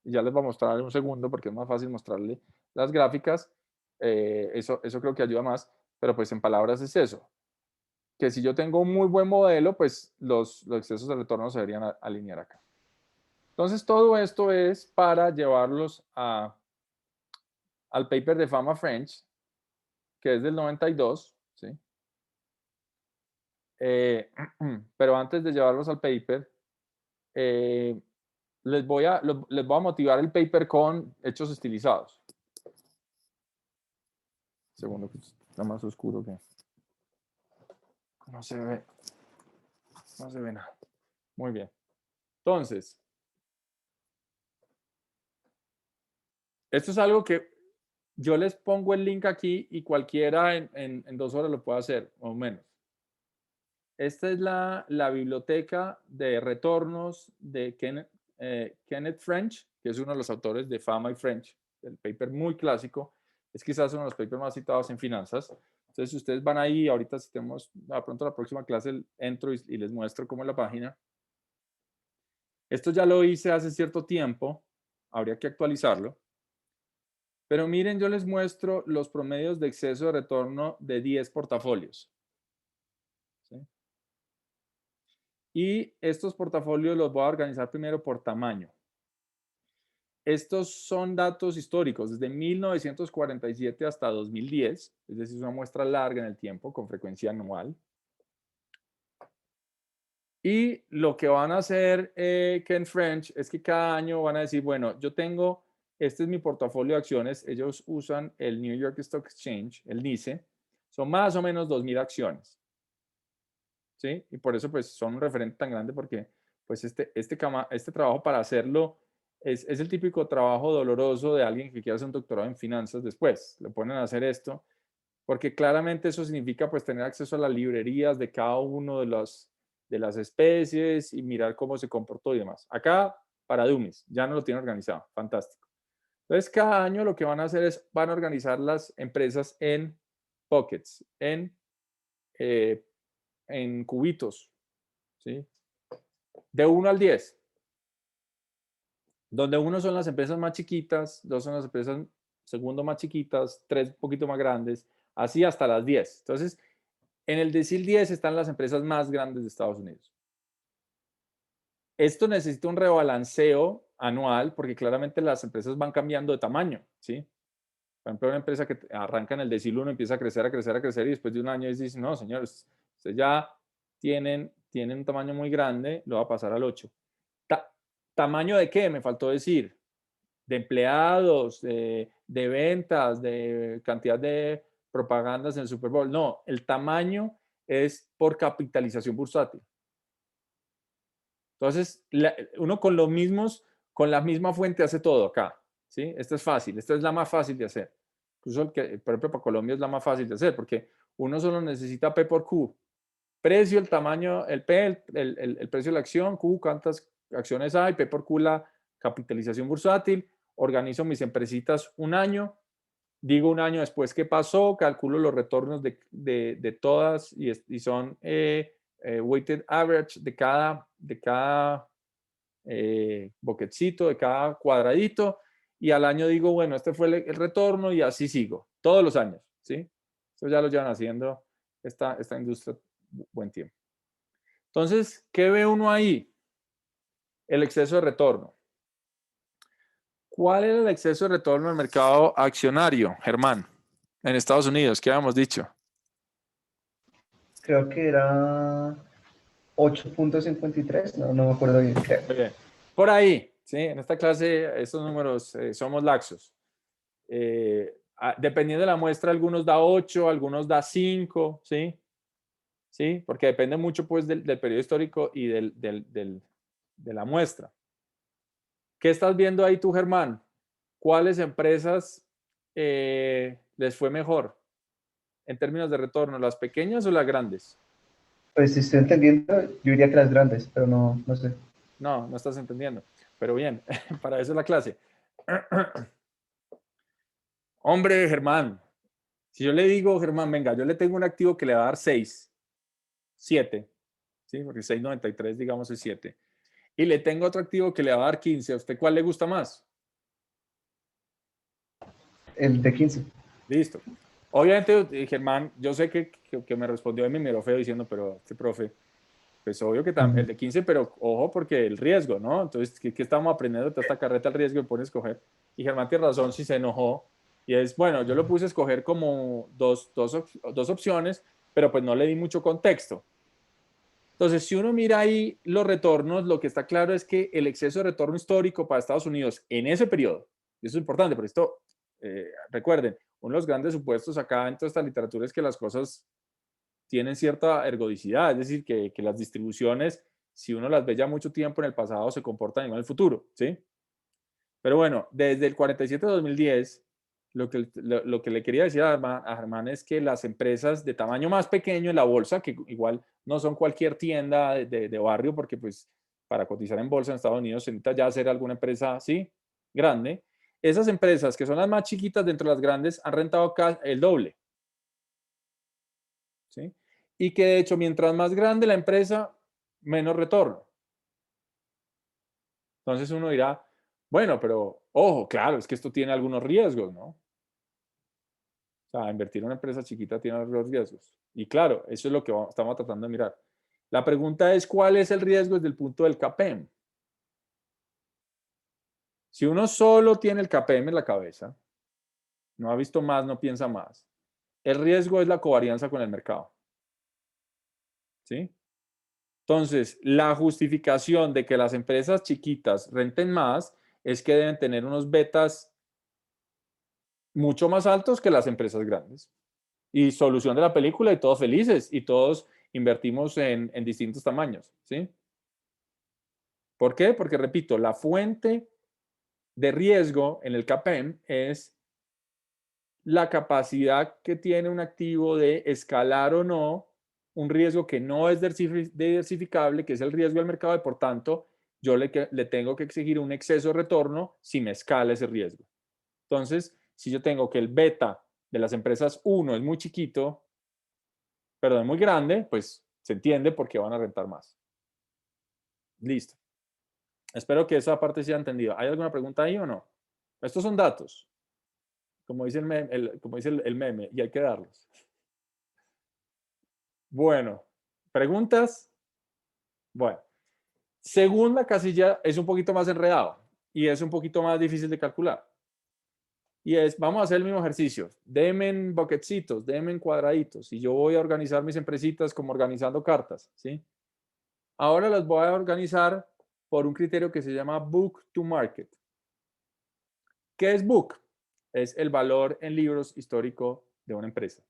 Y ya les voy a mostrar en un segundo porque es más fácil mostrarle las gráficas. Eso creo que ayuda más, pero pues en palabras es eso, que si yo tengo un muy buen modelo, pues los excesos de retorno se deberían alinear acá. Entonces todo esto es para llevarlos al paper de Fama French, que es del 92, ¿sí? Pero antes de llevarlos al paper, les voy a motivar el paper con hechos estilizados. Segundo, que está más oscuro que no se ve nada. Muy bien. Entonces, esto es algo que yo les pongo el link aquí y cualquiera en 2 horas lo puede hacer, o menos. Esta es la biblioteca de retornos de Kenneth French, que es uno de los autores de Fama y French, el paper muy clásico. Es quizás uno de los papers más citados en finanzas. Entonces, si ustedes van ahí, ahorita si tenemos, a pronto la próxima clase entro y les muestro cómo es la página. Esto ya lo hice hace cierto tiempo, habría que actualizarlo. Pero miren, yo les muestro los promedios de exceso de retorno de 10 portafolios. ¿Sí? Y estos portafolios los voy a organizar primero por tamaño. Estos son datos históricos, desde 1947 hasta 2010, es decir, es una muestra larga en el tiempo, con frecuencia anual. Y lo que van a hacer Ken French es que cada año van a decir, bueno, este es mi portafolio de acciones, ellos usan el New York Stock Exchange, el NYSE, son más o menos 2,000 acciones. ¿Sí? Y por eso pues son un referente tan grande porque pues este trabajo para hacerlo es el típico trabajo doloroso de alguien que quiere hacer un doctorado en finanzas después. Le ponen a hacer esto porque claramente eso significa pues tener acceso a las librerías de cada uno de las especies y mirar cómo se comportó y demás. Acá para dummies, ya no lo tienen organizado, fantástico. Entonces cada año lo que van a hacer es, van a organizar las empresas en pockets, en cubitos, ¿sí? De 1 al 10, donde 1 son las empresas más chiquitas, 2 son las empresas segundo más chiquitas, 3 un poquito más grandes, así hasta las 10. Entonces, en el decil 10 están las empresas más grandes de Estados Unidos. Esto necesita un rebalanceo anual porque claramente las empresas van cambiando de tamaño, ¿sí? Por ejemplo, una empresa que arranca en el decil 1 empieza a crecer, a crecer, a crecer y después de un año dice, no, señores, ustedes ya tienen un tamaño muy grande, lo va a pasar al 8. ¿Tamaño de qué? Me faltó decir. De empleados, de ventas, de cantidad de propagandas en el Super Bowl. No, el tamaño es por capitalización bursátil. Entonces, uno con con la misma fuente hace todo acá. ¿Sí? Esto es fácil, esta es la más fácil de hacer. Incluso, por ejemplo, para Colombia es la más fácil de hacer porque uno solo necesita P por Q. precio, el tamaño, el P, el precio de la acción, Q, cuántas acciones hay, P por Q, la capitalización bursátil, organizo mis empresitas un año, digo un año después qué pasó, calculo los retornos de todas y son weighted average de cada bucketcito, de cada cuadradito, y al año digo, bueno, este fue el retorno y así sigo, todos los años, ¿sí? Eso ya lo llevan haciendo esta industria buen tiempo. Entonces, ¿qué ve uno ahí? El exceso de retorno. ¿Cuál era el exceso de retorno del mercado accionario, Germán, en Estados Unidos? ¿Qué habíamos dicho? Creo que era 8.53, no me acuerdo bien. Muy bien. Por ahí, ¿sí? En esta clase, estos números somos laxos. Dependiendo de la muestra, algunos da 8, algunos da 5, ¿sí? ¿Sí? Porque depende mucho, pues, del periodo histórico y de la muestra. ¿Qué estás viendo ahí tú, Germán? ¿Cuáles empresas les fue mejor en términos de retorno, las pequeñas o las grandes? Pues si estoy entendiendo, yo diría que las grandes, pero no sé. No, no estás entendiendo. Pero bien, para eso es la clase. Hombre, Germán, si yo le digo, Germán, venga, yo le tengo un activo que le va a dar 6, 7, ¿sí? Porque 6,93, digamos, es 7. Y le tengo otro activo que le va a dar 15. ¿A usted cuál le gusta más? El de 15. Listo. Obviamente, Germán, yo sé que me respondió y me miró feo diciendo, pero este profe, pues obvio que el de 15, pero ojo porque el riesgo, ¿no? Entonces, ¿qué estamos aprendiendo de esta carreta el riesgo y pone a escoger? Y Germán tiene razón si se enojó. Y es, bueno, yo lo puse a escoger como dos opciones, pero pues no le di mucho contexto. Entonces, si uno mira ahí los retornos, lo que está claro es que el exceso de retorno histórico para Estados Unidos en ese periodo, y eso es importante, pero esto, recuerden, uno de los grandes supuestos acá en toda esta literatura es que las cosas tienen cierta ergodicidad, es decir, que las distribuciones, si uno las ve ya mucho tiempo en el pasado, se comportan igual en el futuro, ¿sí? Pero bueno, desde el 47 de 2010, lo que le quería decir a Germán es que las empresas de tamaño más pequeño en la bolsa, que igual no son cualquier tienda de barrio, porque pues para cotizar en bolsa en Estados Unidos se necesita ya ser alguna empresa así, grande. Esas empresas que son las más chiquitas dentro de las grandes han rentado el doble, ¿sí? Y que de hecho, mientras más grande la empresa, menos retorno. Entonces uno dirá, bueno, pero ojo, claro, es que esto tiene algunos riesgos, ¿no? O sea, invertir en una empresa chiquita tiene algunos riesgos. Y claro, eso es lo que estamos tratando de mirar. La pregunta es, ¿cuál es el riesgo desde el punto del CAPEM? Si uno solo tiene el CAPEM en la cabeza, no ha visto más, no piensa más, el riesgo es la covarianza con el mercado. ¿Sí? Entonces, la justificación de que las empresas chiquitas renten más es que deben tener unos betas mucho más altos que las empresas grandes. Y solución de la película y todos felices y todos invertimos en distintos tamaños, ¿sí? ¿Por qué? Porque, repito, la fuente de riesgo en el CAPEM es la capacidad que tiene un activo de escalar o no un riesgo que no es diversificable, que es el riesgo del mercado, y por tanto, yo le tengo que exigir un exceso de retorno si me escala ese riesgo. Entonces, si yo tengo que el beta de las empresas 1 es muy chiquito, perdón, muy grande, pues se entiende por qué van a rentar más. Listo. Espero que esa parte sea entendida. ¿Hay alguna pregunta ahí o no? Estos son datos, como dice el meme, y hay que darlos. Bueno, ¿preguntas? Bueno, segunda casilla es un poquito más enredado y es un poquito más difícil de calcular. Y es, vamos a hacer el mismo ejercicio. Denme en bucketcitos, denme en cuadraditos. Y yo voy a organizar mis empresitas como organizando cartas, ¿sí? Ahora las voy a organizar por un criterio que se llama Book to Market. ¿Qué es book? Es el valor en libros histórico de una empresa.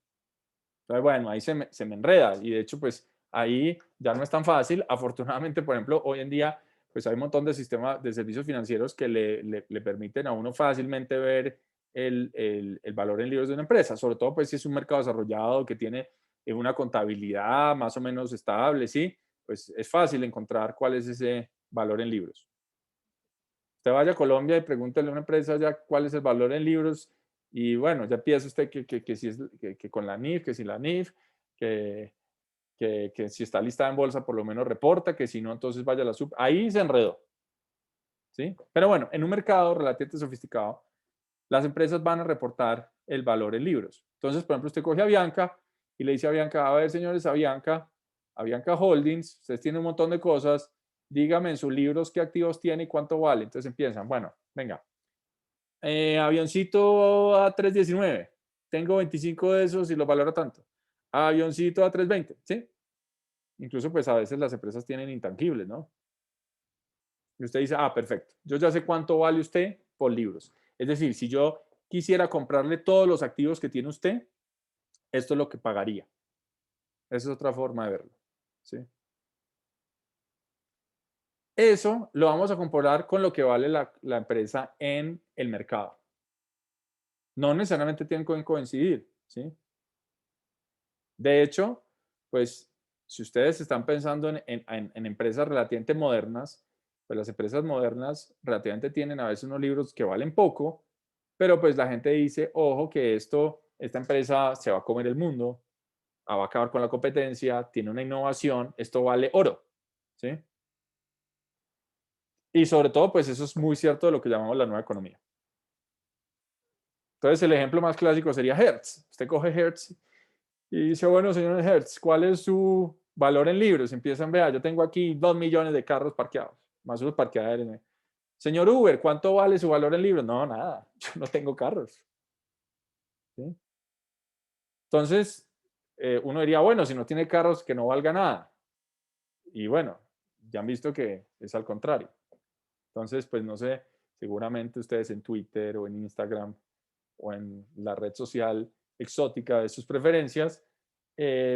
Entonces, bueno, ahí se me enreda y de hecho, pues ahí ya no es tan fácil. Afortunadamente, por ejemplo, hoy en día, pues hay un montón de sistemas de servicios financieros que le permiten a uno fácilmente ver el valor en libros de una empresa, sobre todo pues si es un mercado desarrollado que tiene en una contabilidad más o menos estable, ¿sí? Pues es fácil encontrar cuál es ese valor en libros. Usted vaya a Colombia y pregúntele a una empresa ya cuál es el valor en libros y bueno, ya empieza usted que si es, que con la NIF, que sin la NIF, que si está listada en bolsa por lo menos reporta, que si no entonces vaya a la sub. Ahí se enredó. ¿Sí? Pero bueno, en un mercado relativamente sofisticado, las empresas van a reportar el valor en libros. Entonces, por ejemplo, usted coge a Bianca y le dice a Bianca, a ver, señores, a Bianca Holdings, ustedes tienen un montón de cosas, dígame en sus libros qué activos tiene y cuánto vale. Entonces empiezan, bueno, venga, avioncito a 319, tengo 25 de esos y los valoro tanto. Avioncito a 320, ¿sí? Incluso pues a veces las empresas tienen intangibles, ¿no? Y usted dice, ah, perfecto, yo ya sé cuánto vale usted por libros. Es decir, si yo quisiera comprarle todos los activos que tiene usted, esto es lo que pagaría. Esa es otra forma de verlo. ¿Sí? Eso lo vamos a comparar con lo que vale la empresa en el mercado. No necesariamente tienen que coincidir. ¿Sí? De hecho, pues si ustedes están pensando en empresas relativamente modernas, pues las empresas modernas relativamente tienen a veces unos libros que valen poco, pero pues la gente dice, ojo, que esta empresa se va a comer el mundo, va a acabar con la competencia, tiene una innovación, esto vale oro, ¿sí? Y sobre todo, pues eso es muy cierto de lo que llamamos la nueva economía. Entonces, el ejemplo más clásico sería Hertz. Usted coge Hertz y dice, bueno, señor Hertz, ¿cuál es su valor en libros? Empiezan, vea, yo tengo aquí 2 millones de carros parqueados, más unos parqueaderos. Señor Uber, ¿cuánto vale su valor en libros? No, nada, yo no tengo carros. ¿Sí? Entonces, uno diría, bueno, si no tiene carros, que no valga nada. Y bueno, ya han visto que es al contrario. Entonces, pues no sé, seguramente ustedes en Twitter o en Instagram o en la red social exótica de sus preferencias,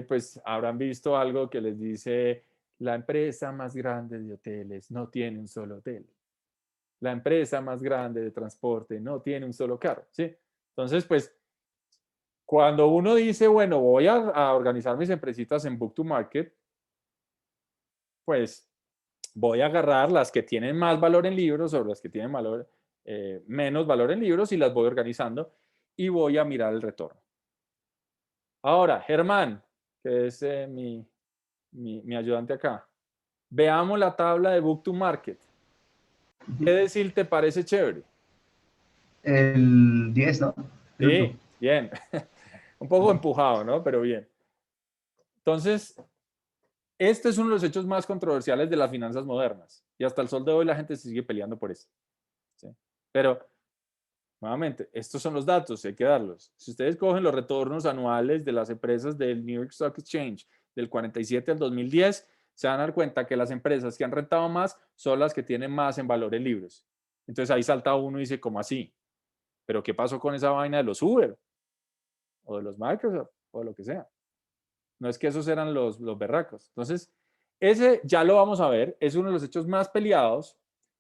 pues habrán visto algo que les dice, la empresa más grande de hoteles no tiene un solo hotel. La empresa más grande de transporte no tiene un solo carro, ¿sí? Entonces, pues, cuando uno dice, bueno, voy a organizar mis empresitas en Book to Market, pues voy a agarrar las que tienen más valor en libros o las que tienen menos valor en libros y las voy organizando y voy a mirar el retorno. Ahora, Germán, que es mi ayudante acá, veamos la tabla de Book to Market. ¿Qué decir te parece chévere? El 10, ¿no? El último. Sí, bien. Un poco empujado, ¿no? Pero bien. Entonces, este es uno de los hechos más controversiales de las finanzas modernas. Y hasta el sol de hoy la gente se sigue peleando por eso. ¿Sí? Pero, nuevamente, estos son los datos, hay que darlos. Si ustedes cogen los retornos anuales de las empresas del New York Stock Exchange del 47 al 2010, se van a dar cuenta que las empresas que han rentado más son las que tienen más en valor en libros. Entonces ahí salta uno y dice, ¿cómo así? ¿Pero qué pasó con esa vaina de los Uber? O de los Microsoft, o de lo que sea. No es que esos eran los berracos. Entonces, ese ya lo vamos a ver, es uno de los hechos más peleados,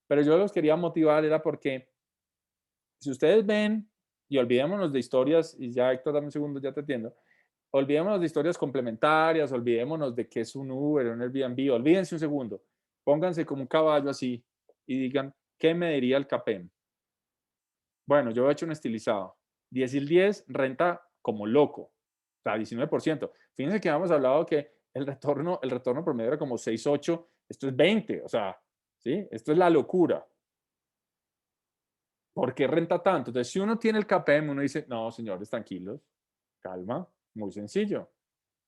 pero yo los quería motivar era porque si ustedes ven, y olvidémonos de historias, y ya Héctor, dame un segundo, ya te atiendo, olvidémonos de historias complementarias, olvidémonos de qué es un Uber, un Airbnb, olvídense un segundo, pónganse como un caballo así y digan, ¿qué me diría el CAPEM? Bueno, yo he hecho un estilizado. 10 y el 10 renta como loco, o sea, 19%. Fíjense que habíamos hablado que el retorno promedio era como 6,8, esto es 20, o sea, ¿sí? Esto es la locura. ¿Por qué renta tanto? Entonces, si uno tiene el KPM, uno dice, no, señores, tranquilos, calma, muy sencillo.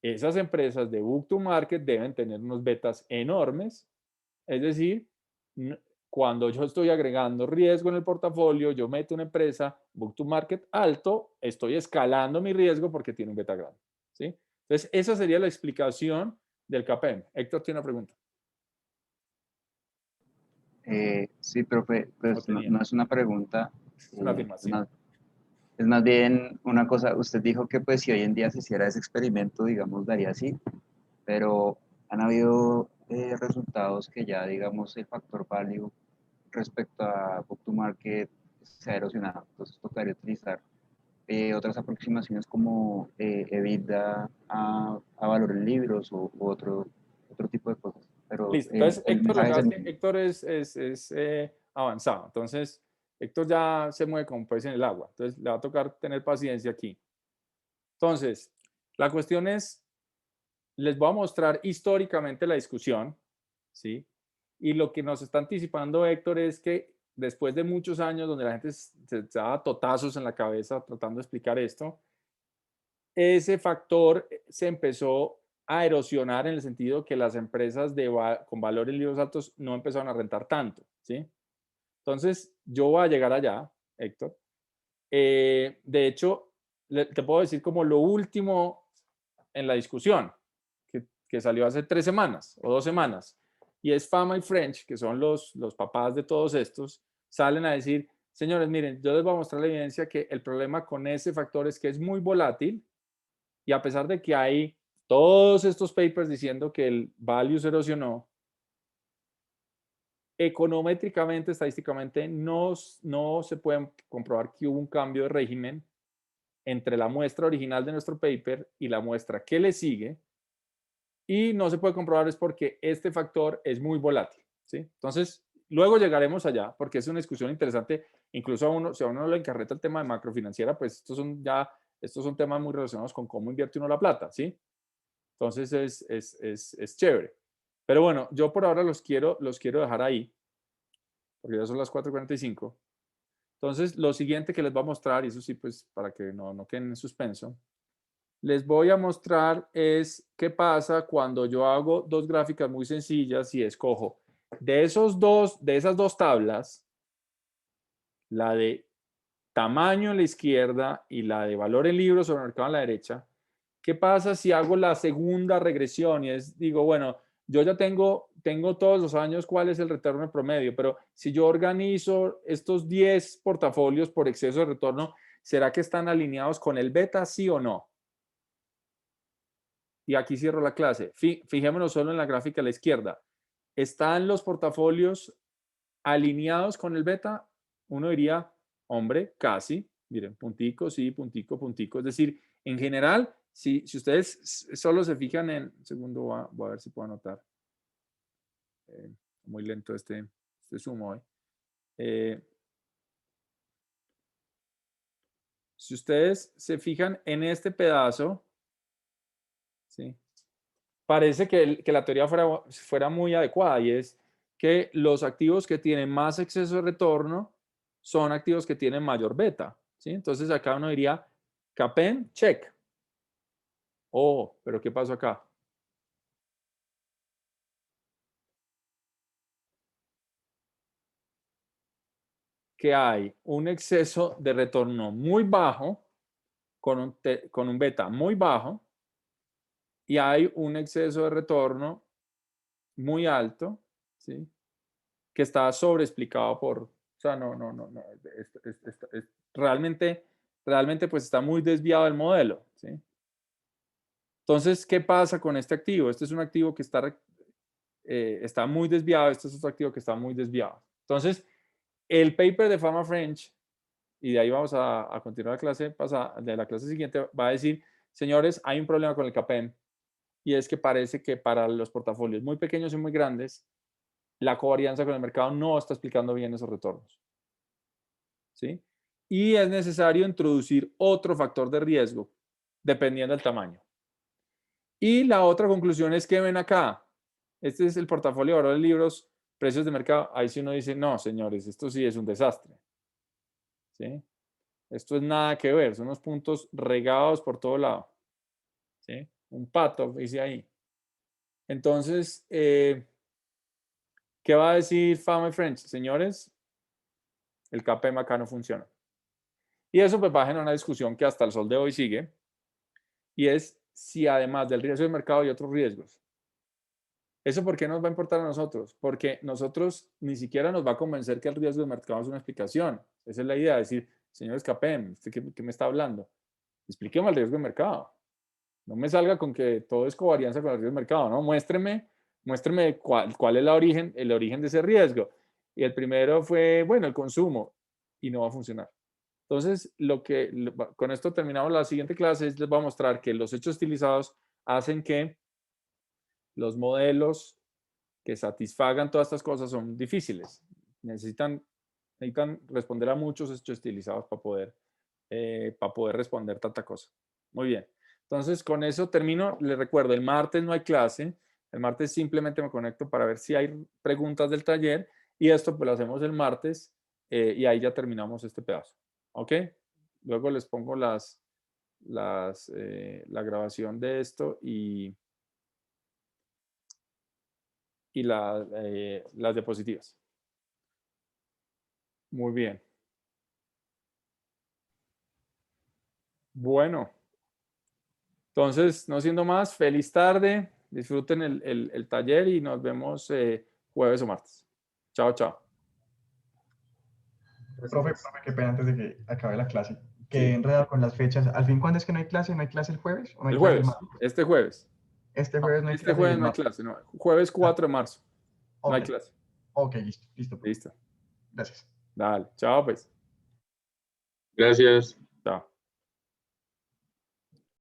Esas empresas de book to market deben tener unos betas enormes, es decir, cuando yo estoy agregando riesgo en el portafolio, yo meto una empresa book to market alto, estoy escalando mi riesgo porque tiene un beta grande. ¿Sí? Entonces, esa sería la explicación del KPM. Héctor tiene una pregunta. Sí, profe, pues tenía. no es una pregunta, Es una afirmación. es más bien una cosa. Usted dijo que pues si hoy en día se hiciera ese experimento, digamos, daría así, pero han habido resultados que ya, digamos, el factor value respecto a book to market se ha erosionado, entonces tocaría utilizar otras aproximaciones como EBITDA a valor en libros u otro tipo de cosas. Pero Listo. Entonces, el Héctor, lo mensaje que es pasa el es que mismo. Héctor es avanzado. Entonces, Héctor ya se mueve como pez en el agua. Entonces, le va a tocar tener paciencia aquí. Entonces, la cuestión es, les voy a mostrar históricamente la discusión, ¿sí? Y lo que nos está anticipando Héctor es que después de muchos años donde la gente se daba totazos en la cabeza tratando de explicar esto, ese factor se empezó a erosionar en el sentido que las empresas con valores libros altos no empezaron a rentar tanto, ¿sí? Entonces, yo voy a llegar allá, Héctor. De hecho, te puedo decir como lo último en la discusión, que salió hace 3 semanas o 2 semanas, y es Fama y French, que son los papás de todos estos, salen a decir, señores, miren, yo les voy a mostrar la evidencia que el problema con ese factor es que es muy volátil, y a pesar de que hay todos estos papers diciendo que el value se erosionó, econométricamente, estadísticamente, no se puede comprobar que hubo un cambio de régimen entre la muestra original de nuestro paper y la muestra que le sigue, y no se puede comprobar es porque este factor es muy volátil, ¿sí? Entonces, luego llegaremos allá porque es una discusión interesante, incluso si a uno le encarreta el tema de macrofinanciera, pues estos son temas muy relacionados con cómo invierte uno la plata, ¿sí? Entonces es chévere. Pero bueno, yo por ahora los quiero dejar ahí, porque ya son las 4:45. Entonces, lo siguiente que les voy a mostrar, y eso sí, pues para que no queden en suspenso, les voy a mostrar es qué pasa cuando yo hago dos gráficas muy sencillas y escojo de esas dos tablas, la de tamaño en la izquierda y la de valor en libros sobre el mercado a la derecha. ¿Qué pasa si hago la segunda regresión y digo, bueno, yo ya tengo todos los años cuál es el retorno promedio, pero si yo organizo estos 10 portafolios por exceso de retorno, ¿será que están alineados con el beta, sí o no? Y aquí cierro la clase. Fijémonos solo en la gráfica a la izquierda. ¿Están los portafolios alineados con el beta? Uno diría, hombre, casi. Miren, puntico, sí, puntico, puntico. Es decir, en general, si ustedes solo se fijan en... Un segundo, voy a ver si puedo anotar. Muy lento este zoom hoy. Si ustedes se fijan en este pedazo, ¿sí? Parece que la teoría fuera muy adecuada, y es que los activos que tienen más exceso de retorno son activos que tienen mayor beta, ¿sí? Entonces acá uno diría, CAPM, check. Oh, pero ¿qué pasó acá? Que hay un exceso de retorno muy bajo con un beta muy bajo, y hay un exceso de retorno muy alto, ¿sí? Que está sobreexplicado o sea, no, realmente pues está muy desviado del modelo, ¿sí? Entonces, ¿qué pasa con este activo? Este es un activo que está muy desviado, este es otro activo que está muy desviado. Entonces, el paper de Fama French, y de ahí vamos a continuar la clase pasada, de la clase siguiente, va a decir, señores, hay un problema con el CAPM, y es que parece que para los portafolios muy pequeños y muy grandes, la covarianza con el mercado no está explicando bien esos retornos, ¿sí? Y es necesario introducir otro factor de riesgo, dependiendo del tamaño. Y la otra conclusión es que ven acá, este es el portafolio de valor de libros, precios de mercado. Ahí sí uno dice, no, señores, esto sí es un desastre, ¿sí? Esto es nada que ver, son unos puntos regados por todo lado, ¿sí? Un pato, dice ahí. Entonces, ¿qué va a decir Fama y French? Señores, el KPM acá no funciona. Y eso pues va a generar una discusión que hasta el sol de hoy sigue, y es si además del riesgo de mercado hay otros riesgos. ¿Eso por qué nos va a importar a nosotros? Porque nosotros ni siquiera nos va a convencer que el riesgo de mercado es una explicación. Esa es la idea, decir, señor Escapem, ¿usted qué me está hablando? Explíqueme el riesgo de mercado. No me salga con que todo es covarianza con el riesgo de mercado, ¿no? Muéstreme cuál es el origen de ese riesgo. Y el primero fue, bueno, el consumo, y no va a funcionar. Entonces, con esto terminamos la siguiente clase. Les voy a mostrar que los hechos estilizados hacen que los modelos que satisfagan todas estas cosas son difíciles. Necesitan responder a muchos hechos estilizados para poder responder tanta cosa. Muy bien. Entonces, con eso termino. Les recuerdo, el martes no hay clase. El martes simplemente me conecto para ver si hay preguntas del taller y esto pues lo hacemos el martes y ahí ya terminamos este pedazo. ¿Ok? Luego les pongo la grabación de esto y las diapositivas. Muy bien. Bueno. Entonces, no siendo más, feliz tarde. Disfruten el taller y nos vemos jueves o martes. Chao, chao. Profe, qué pena antes de que acabe la clase. Quedé Sí. enredado con las fechas. ¿Al fin cuándo es que no hay clase? ¿No hay clase el jueves? ¿O no hay El clase jueves, martes? este jueves. Este jueves no hay Este clase. jueves no hay clase, no. Jueves 4 de marzo. No hay Ok. clase. Ok, listo. Listo. Listo. Gracias. Dale, chao pues. Gracias.